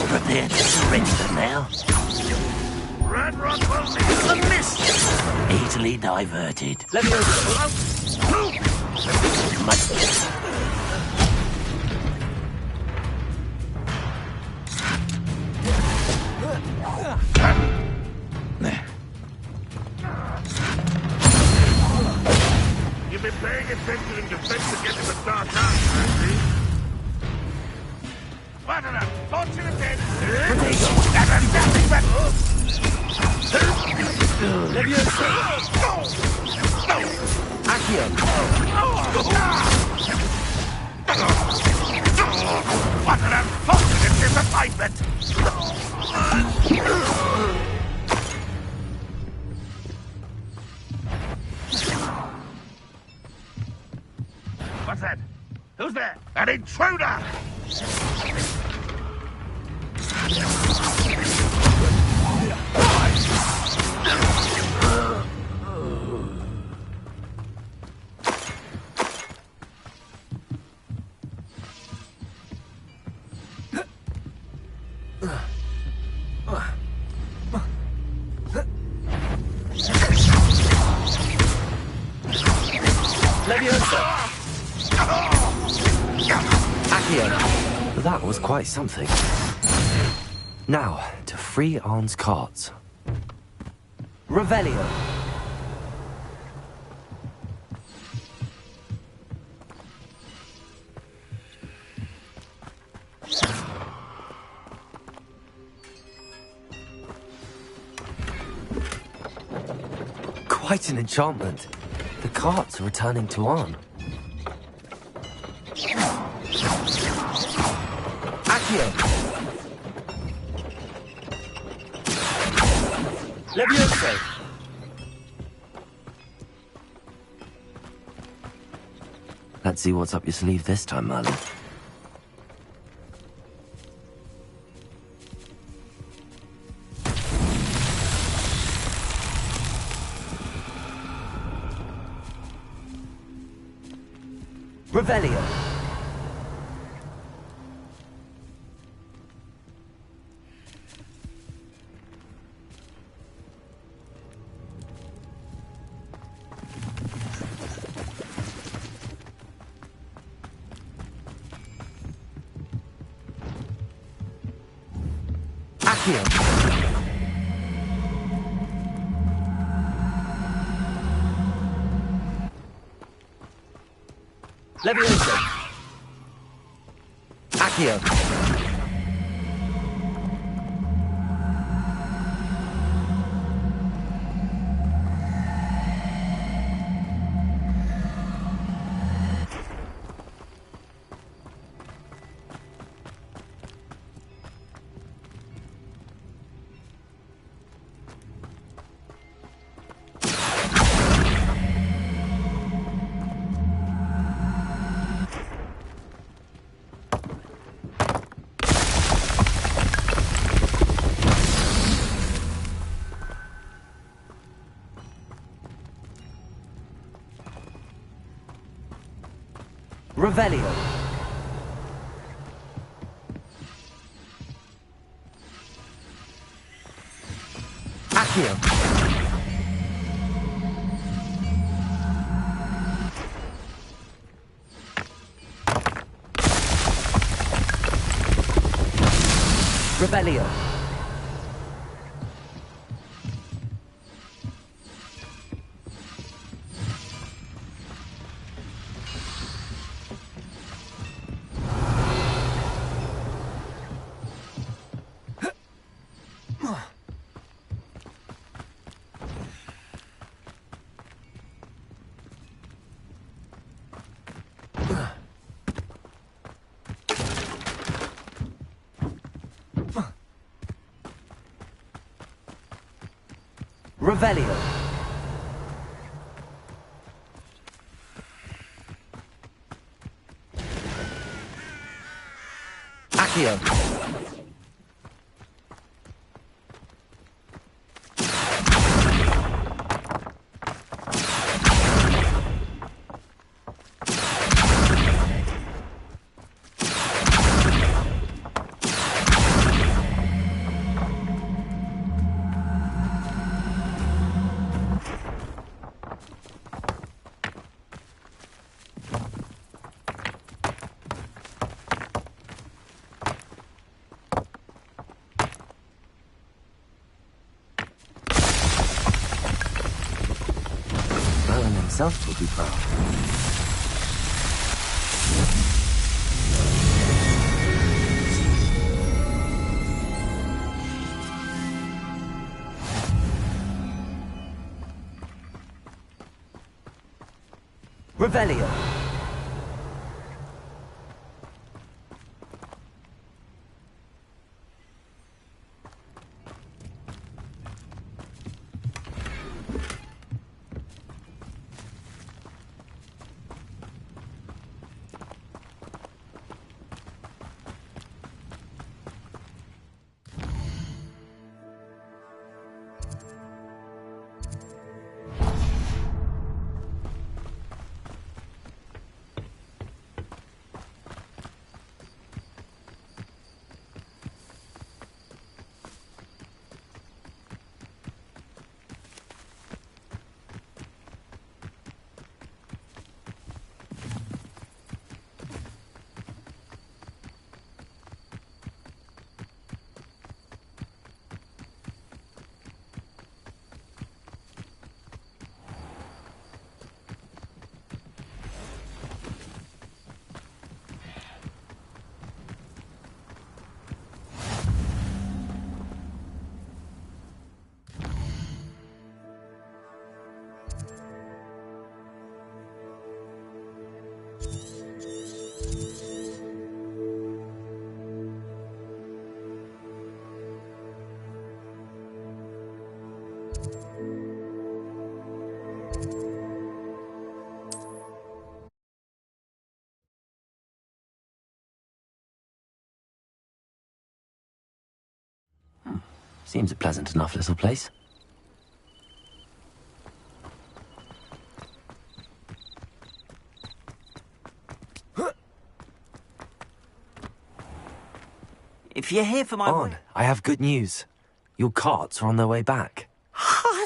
Prepare to surrender now. Run, will A miss! Easily diverted. Leviosa! You've been paying attention in defense against the dark arts, have you? What an unfortunate end! That's nothing but... Leviosa! Accio! What an unfortunate disappointment! What's that? Who's there? An intruder! Leviosa! Accio! That was quite something. Now, to free Arn's carts. Revelio! Quite an enchantment. The carts are returning to Arn. Accio! Leviosa! Let's see what's up your sleeve this time, Merlin. Revelio! Accio! Leviosa! Accio! Revelio. Accio. Revelio. Revelio. Accio. Merlin himself will be proud. Revelio. Seems a pleasant enough little place. If you're here for my... On, I have good news. Your carts are on their way back. I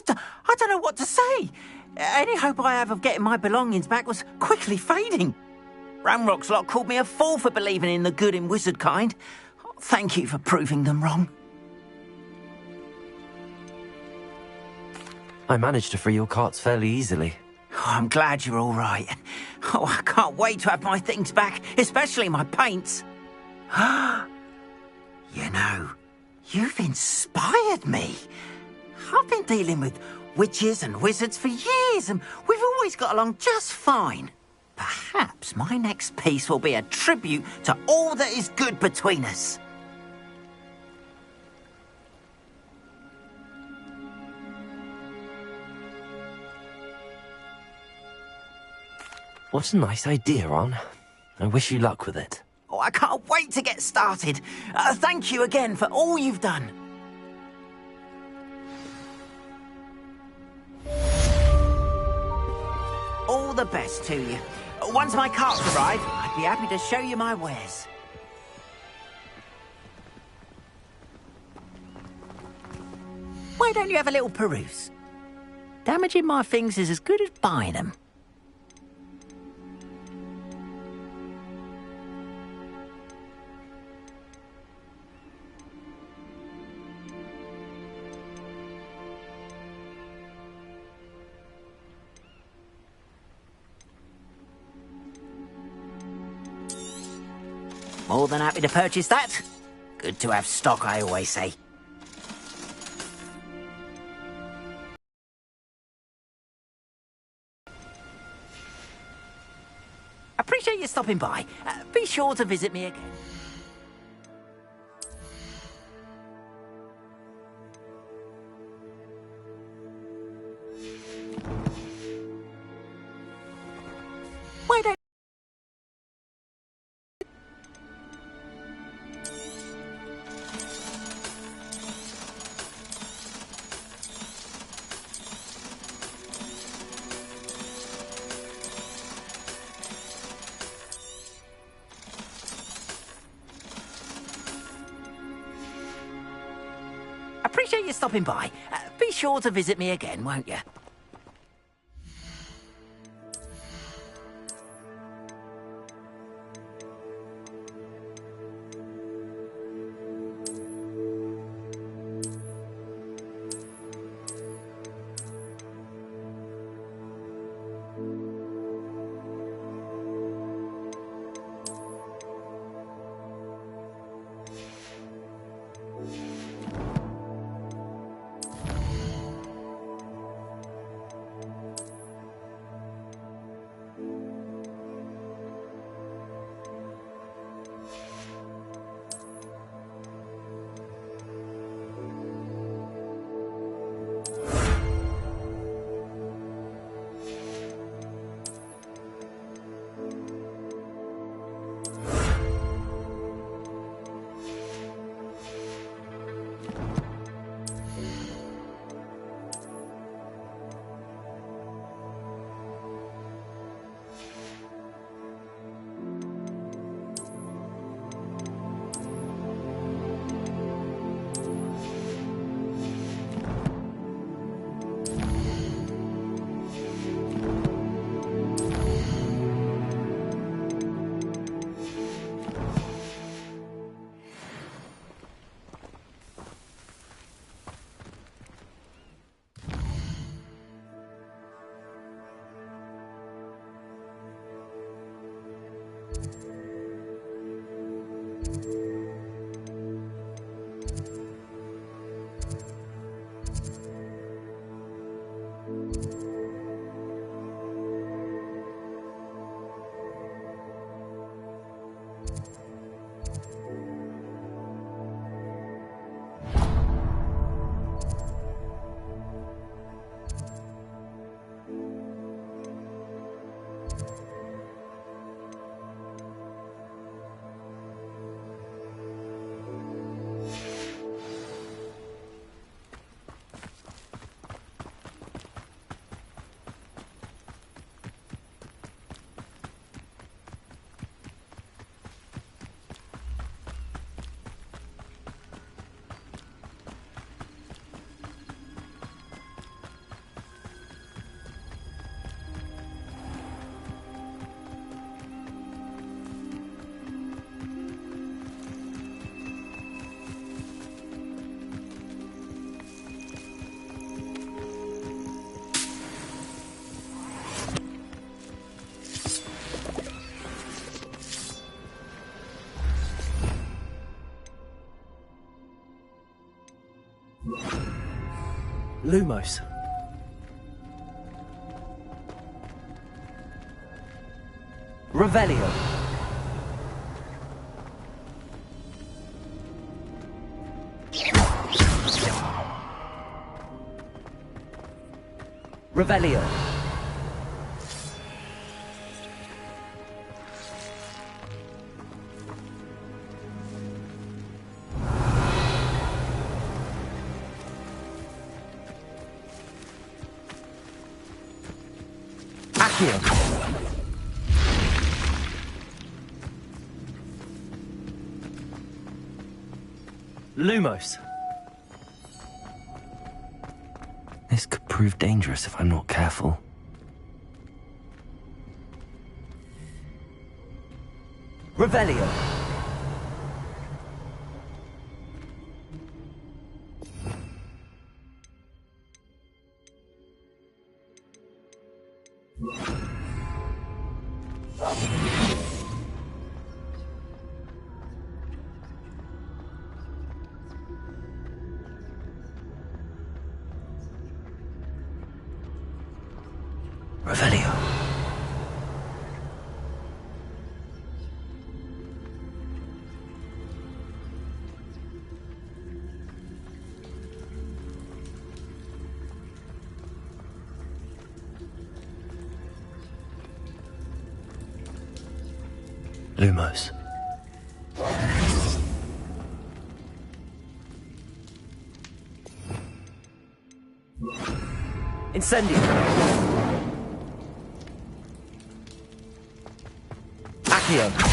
don't know what to say. Any hope I have of getting my belongings back was quickly fading. Ramrock's lot called me a fool for believing in the good in wizard kind. Thank you for proving them wrong. I managed to free your carts fairly easily. Oh, I'm glad you're all right. Oh, I can't wait to have my things back, especially my paints. You know, you've inspired me. I've been dealing with witches and wizards for years, and we've always got along just fine. Perhaps my next piece will be a tribute to all that is good between us. What a nice idea, Ron. I wish you luck with it. Oh, I can't wait to get started. Thank you again for all you've done. All the best to you. Once my carts arrive, I'd be happy to show you my wares. Why don't you have a little peruse? Damaging my things is as good as buying them. More than happy to purchase that. Good to have stock, I always say. Appreciate you stopping by. Be sure to visit me again. Why don't... Appreciate you stopping by. Be sure to visit me again, won't you? Lumos. Revelio. Revelio. Accio. Lumos. This could prove dangerous if I'm not careful. Revelio. Revelio. Lumos. Incendio. Accio.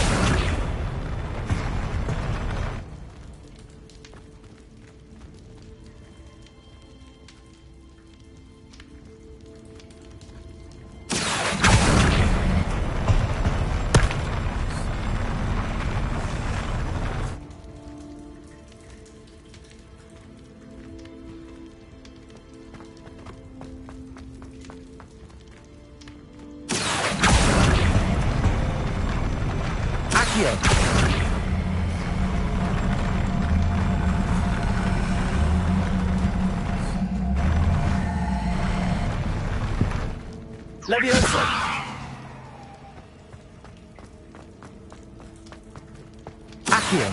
Levioso. Accio.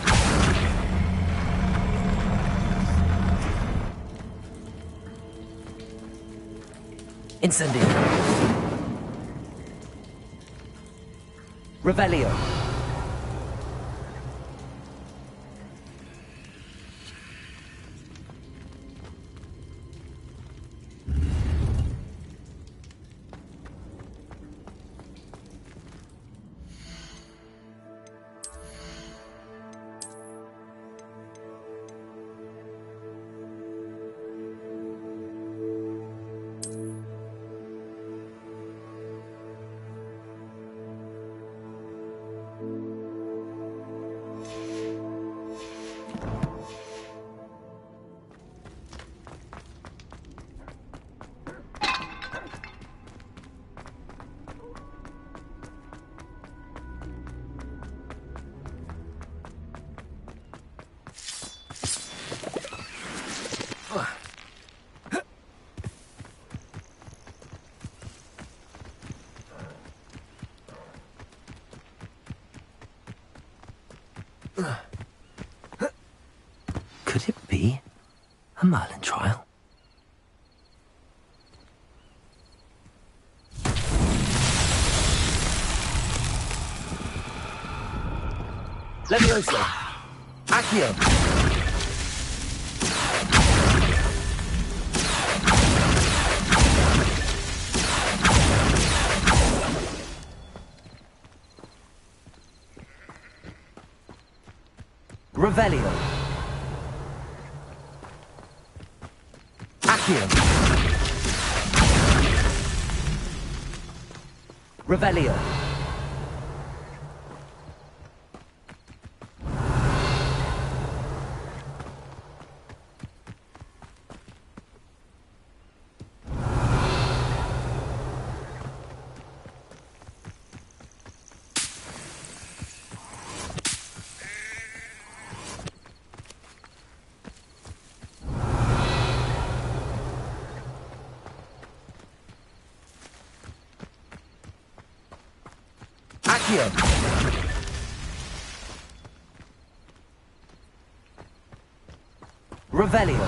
Incendio. Revelio. Could it be a Merlin trial? Levioso. Accio. Revelio. Accio. Revelio. Accio. Revelio.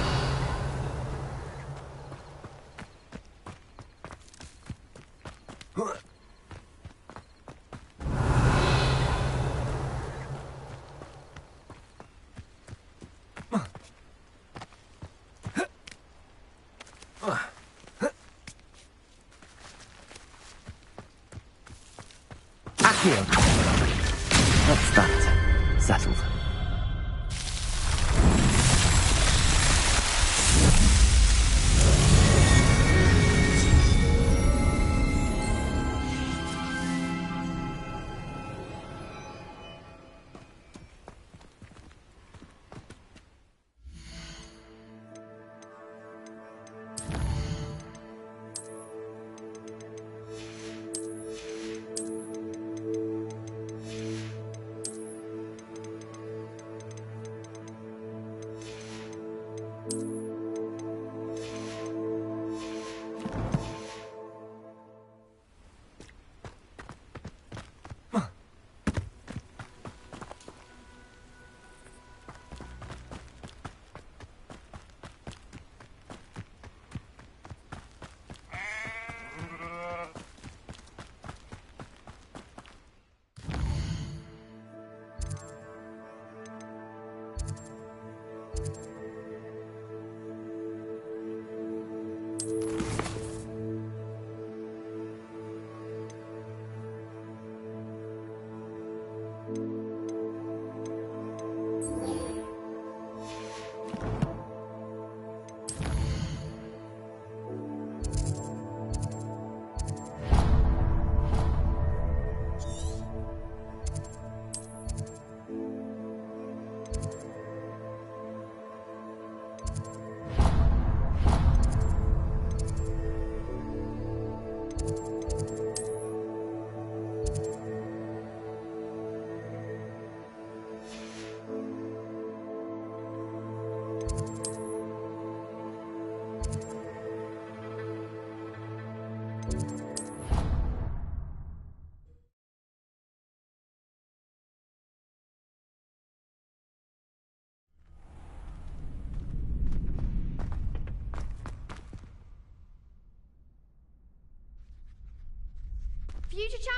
Accio. That's that. Settled.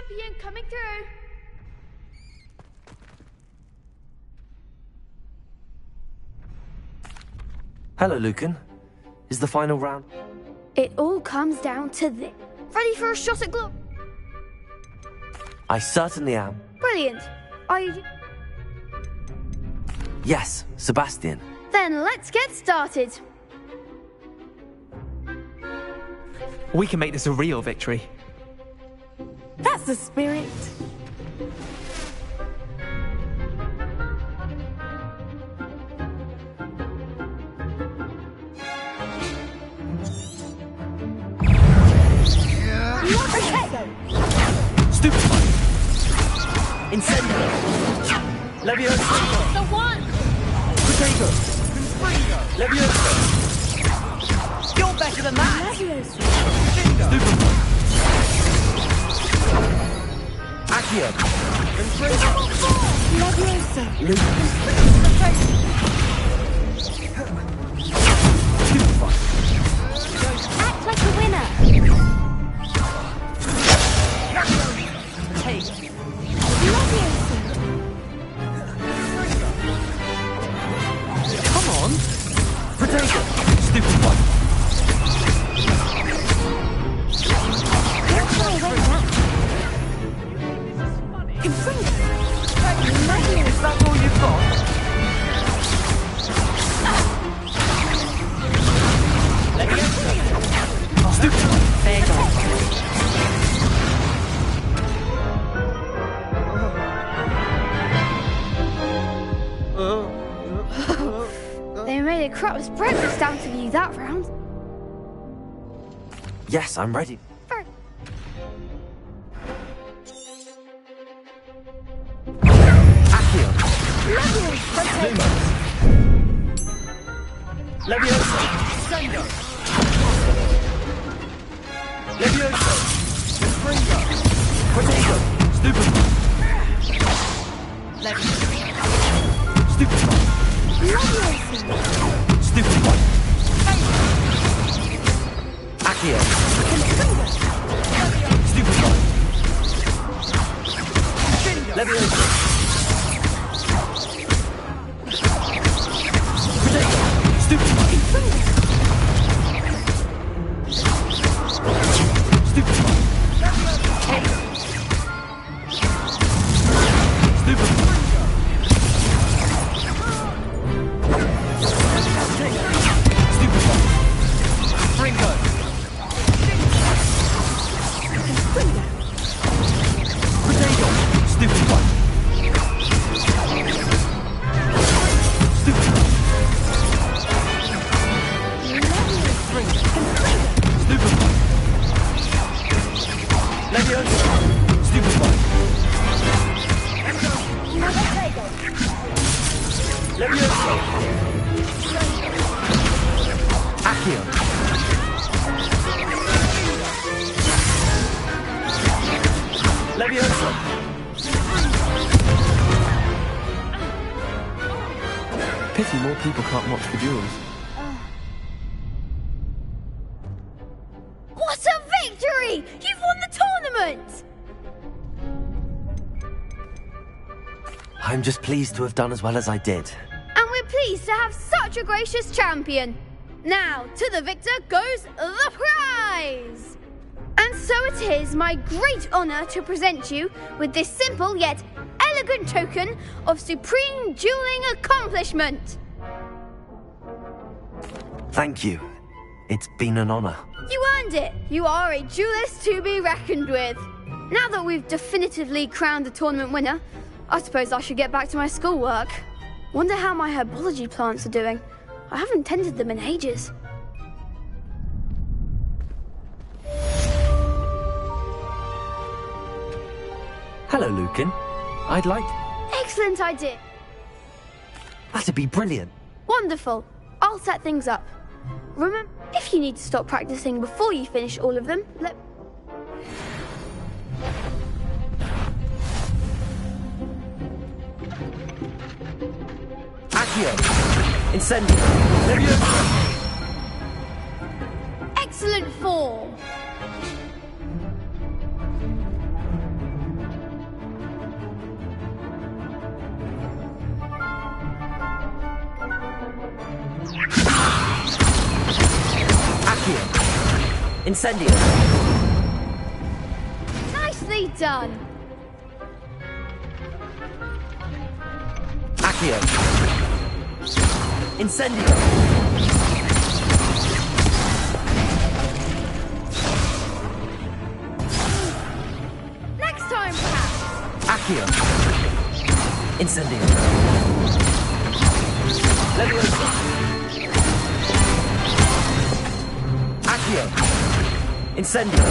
Champion coming through. Hello, Lucan. Is the final round? It all comes down to this. Ready for a shot at glory? I certainly am. Brilliant. Are you... Yes, Sebastian. Then let's get started. We can make this a real victory. That's the spirit. Stupid one! Incendio! Leviosa! The one! Potato! Leviosa! You're better than that! Stupid one! Accio! Leviosa! Stupid one! Act like a winner. Hey! Come on! Potato! Stupid one! Is that all you've got? Let me go. Stupid one! There you go. They made a crap's breakfast out of you that round. Yes, I'm ready. Accio! Leviosa! Sendo! Leviosa! Springo! Potato! Stupid one! Leviosa! Stupid one! Stupid one! Accio! Stupid one! Leviosa! Potato! Stupid one! Stupid one! Stupid one! Stupid one! Ringo! Potato! Stupid one! Stupid one! Stupid one! Leviosa! Stupid one! Leviosa! Accio! Leviosa! Pity more people can't watch the duels. What a victory! You've won the tournament! I'm just pleased to have done as well as I did. And we're pleased to have such a gracious champion. Now, to the victor goes the prize! And so it is my great honour to present you with this simple yet elegant token of supreme dueling accomplishment. Thank you. It's been an honor. You earned it. You are a duelist to be reckoned with. Now that we've definitively crowned the tournament winner, I suppose I should get back to my schoolwork. Wonder how my herbology plants are doing. I haven't tended them in ages. Hello, Lucan. I'd like... Excellent idea. That'd be brilliant. Wonderful. I'll set things up. Remember, if you need to stop practicing before you finish all of them, let... Accio! Incendio! Leviosa! Excellent form. Accio. Incendio. Nicely done. Accio. Incendio. Next time, perhaps. Accio. Incendio. Leviosa. Accio. Incendio.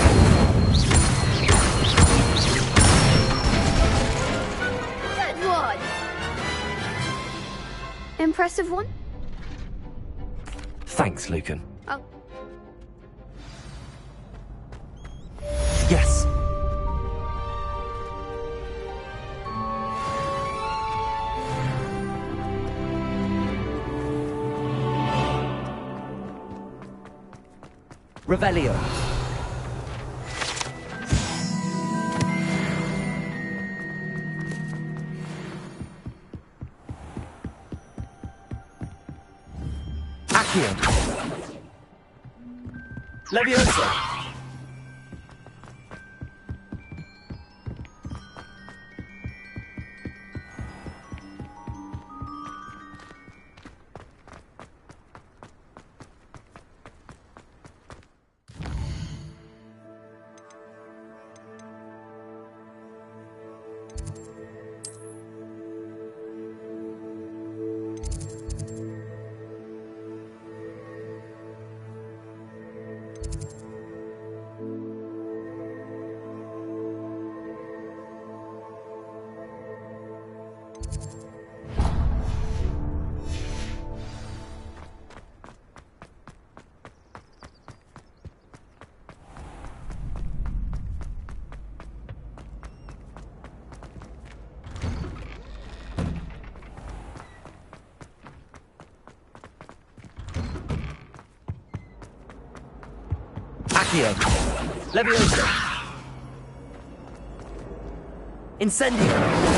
Good one. Impressive one? Thanks, Lucan. Oh. Yes. Revelio. Accio. Leviosa. Accio. Leviosa. Incendio.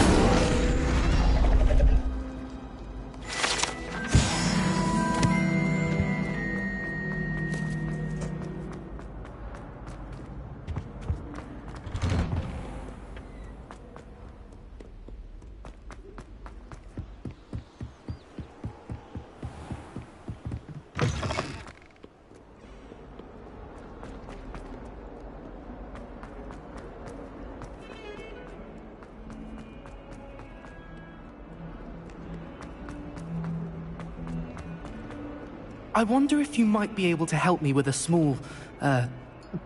I wonder if you might be able to help me with a small,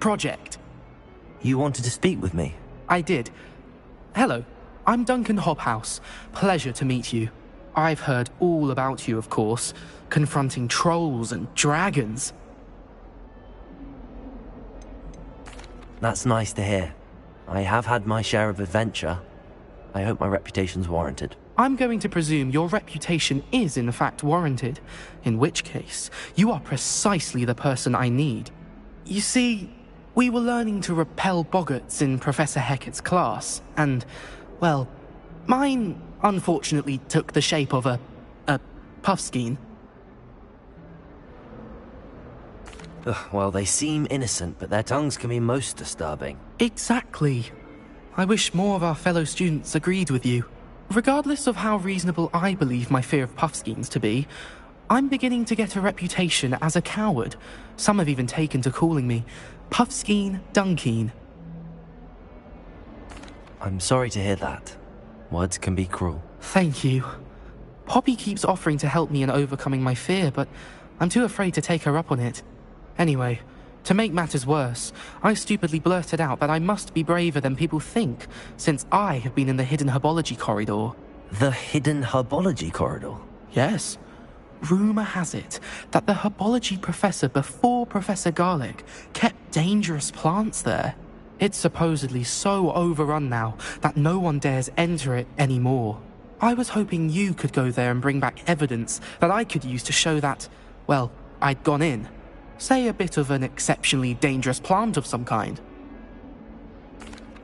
project. You wanted to speak with me? I did. Hello, I'm Duncan Hobhouse. Pleasure to meet you. I've heard all about you, of course, confronting trolls and dragons. That's nice to hear. I have had my share of adventure. I hope my reputation's warranted. I'm going to presume your reputation is in fact warranted, in which case, you are precisely the person I need. You see, we were learning to repel boggarts in Professor Hecat's class, and, well, mine unfortunately took the shape of a puffskein. Well, they seem innocent, but their tongues can be most disturbing. Exactly. I wish more of our fellow students agreed with you. Regardless of how reasonable I believe my fear of puffskeins to be, I'm beginning to get a reputation as a coward. Some have even taken to calling me Puffskeen Dunkeen. I'm sorry to hear that. Words can be cruel. Thank you. Poppy keeps offering to help me in overcoming my fear, but I'm too afraid to take her up on it. Anyway, to make matters worse, I stupidly blurted out that I must be braver than people think, since I have been in the hidden herbology corridor. The hidden herbology corridor? Yes. Rumour has it that the herbology professor before Professor Garlic kept dangerous plants there. It's supposedly so overrun now that no one dares enter it anymore. I was hoping you could go there and bring back evidence that I could use to show that, well, I'd gone in. Say a bit of an exceptionally dangerous plant of some kind.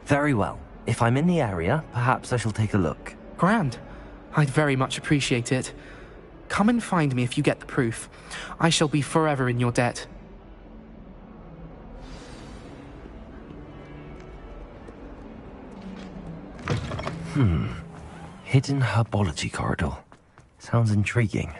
Very well. If I'm in the area, perhaps I shall take a look. Grand. I'd very much appreciate it. Come and find me if you get the proof. I shall be forever in your debt. Hidden herbology corridor. Sounds intriguing.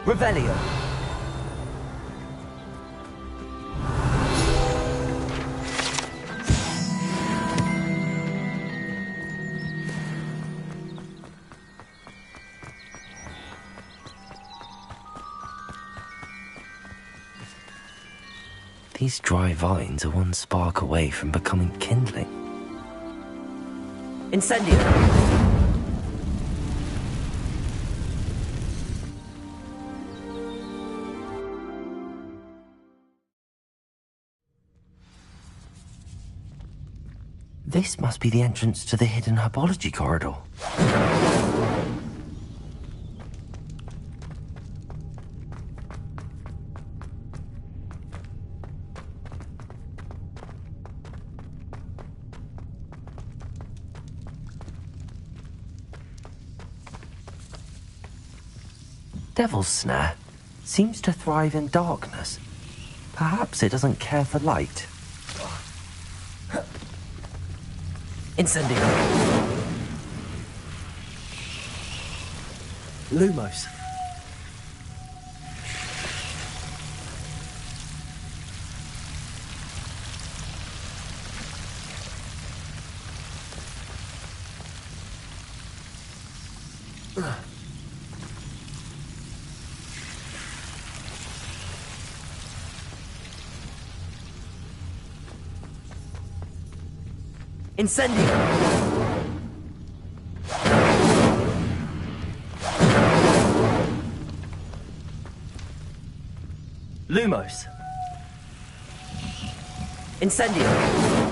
Revelio. These dry vines are one spark away from becoming kindling. Incendio. This must be the entrance to the hidden herbology corridor. Devil's Snare seems to thrive in darkness. Perhaps it doesn't care for light. Incendio. Lumos. Incendio. Lumos. Incendio.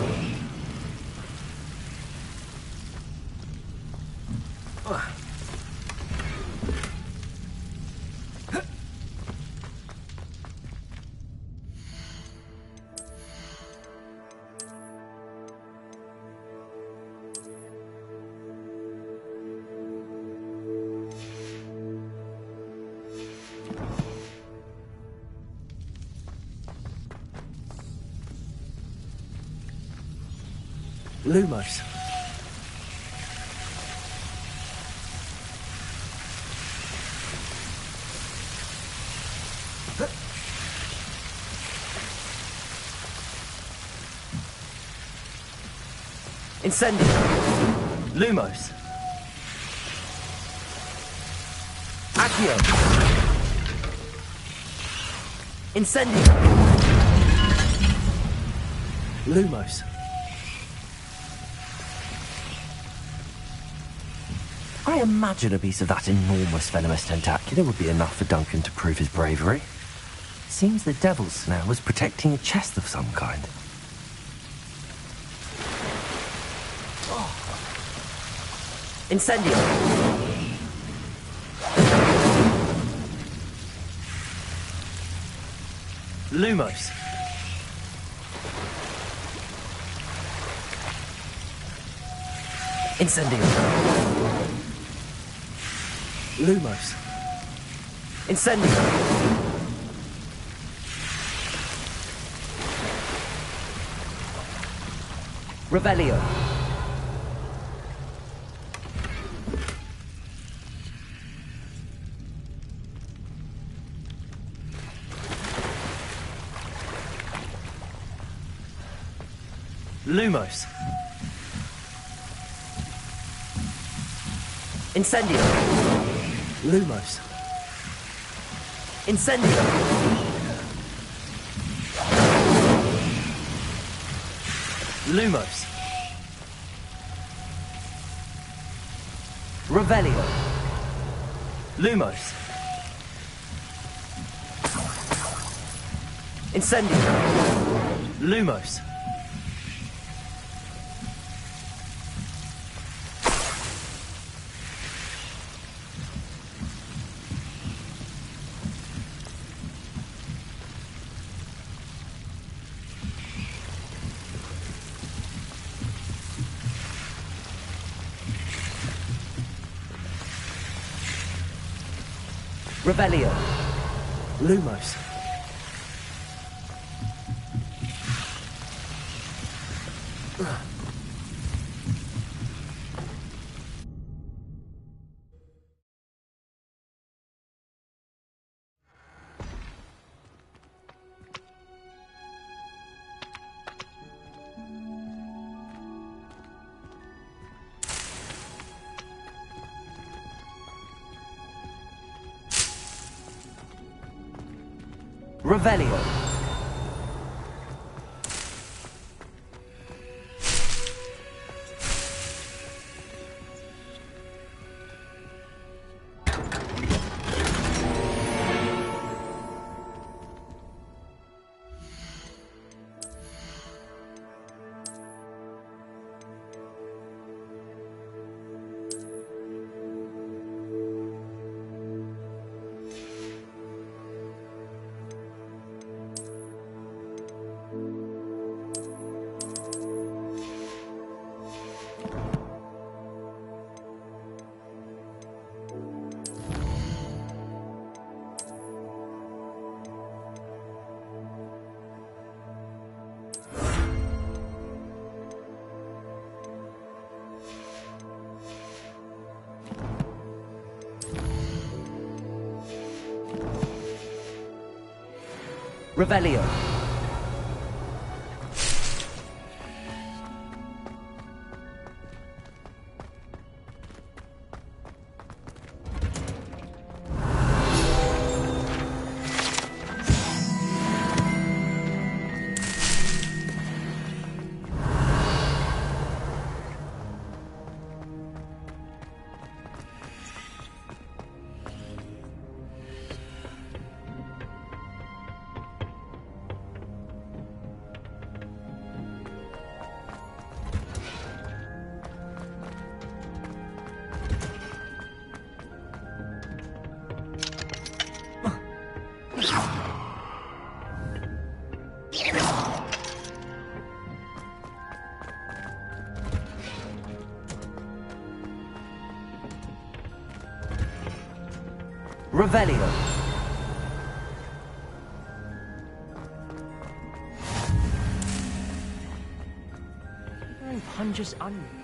Lumos. Incendio. Lumos. Accio. Incendio. Lumos. I imagine a piece of that enormous venomous tentacula would be enough for Duncan to prove his bravery. Seems the Devil's Snare was protecting a chest of some kind. Incendio. Lumos. Incendio. Lumos. Incendio. Revelio. Lumos. Incendio. Lumos. Incendio! Lumos. Revelio. Lumos. Incendio. Lumos. Revelio. Lumos. Revelio. Revelio. Revelio. Very pungent onion.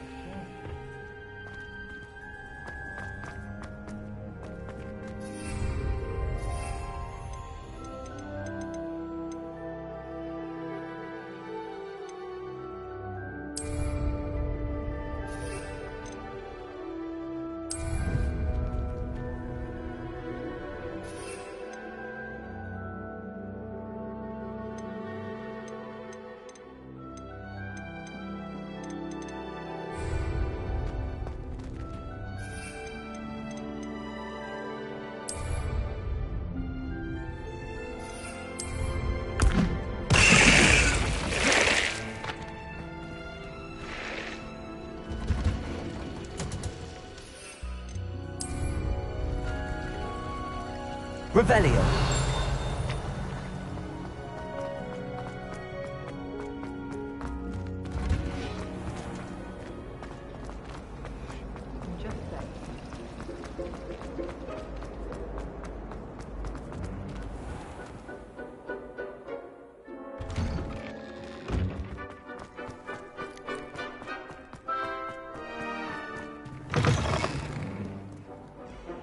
Revelio.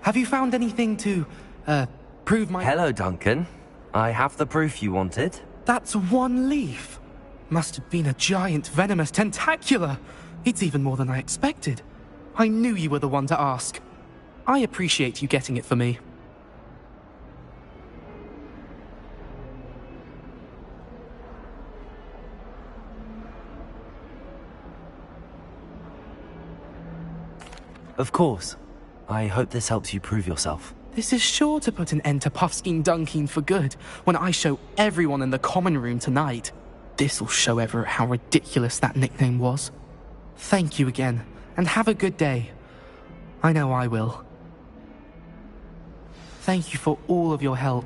Have you found anything to, prove my... Hello, Duncan. I have the proof you wanted. That's one leaf. Must have been a giant venomous tentacula. It's even more than I expected. I knew you were the one to ask. I appreciate you getting it for me. Of course. I hope this helps you prove yourself. This is sure to put an end to Puffskein Dunking for good when I show everyone in the common room tonight. This'll show Everett how ridiculous that nickname was. Thank you again, and have a good day. I know I will. Thank you for all of your help.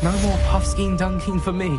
No more Puffskein Dunking for me.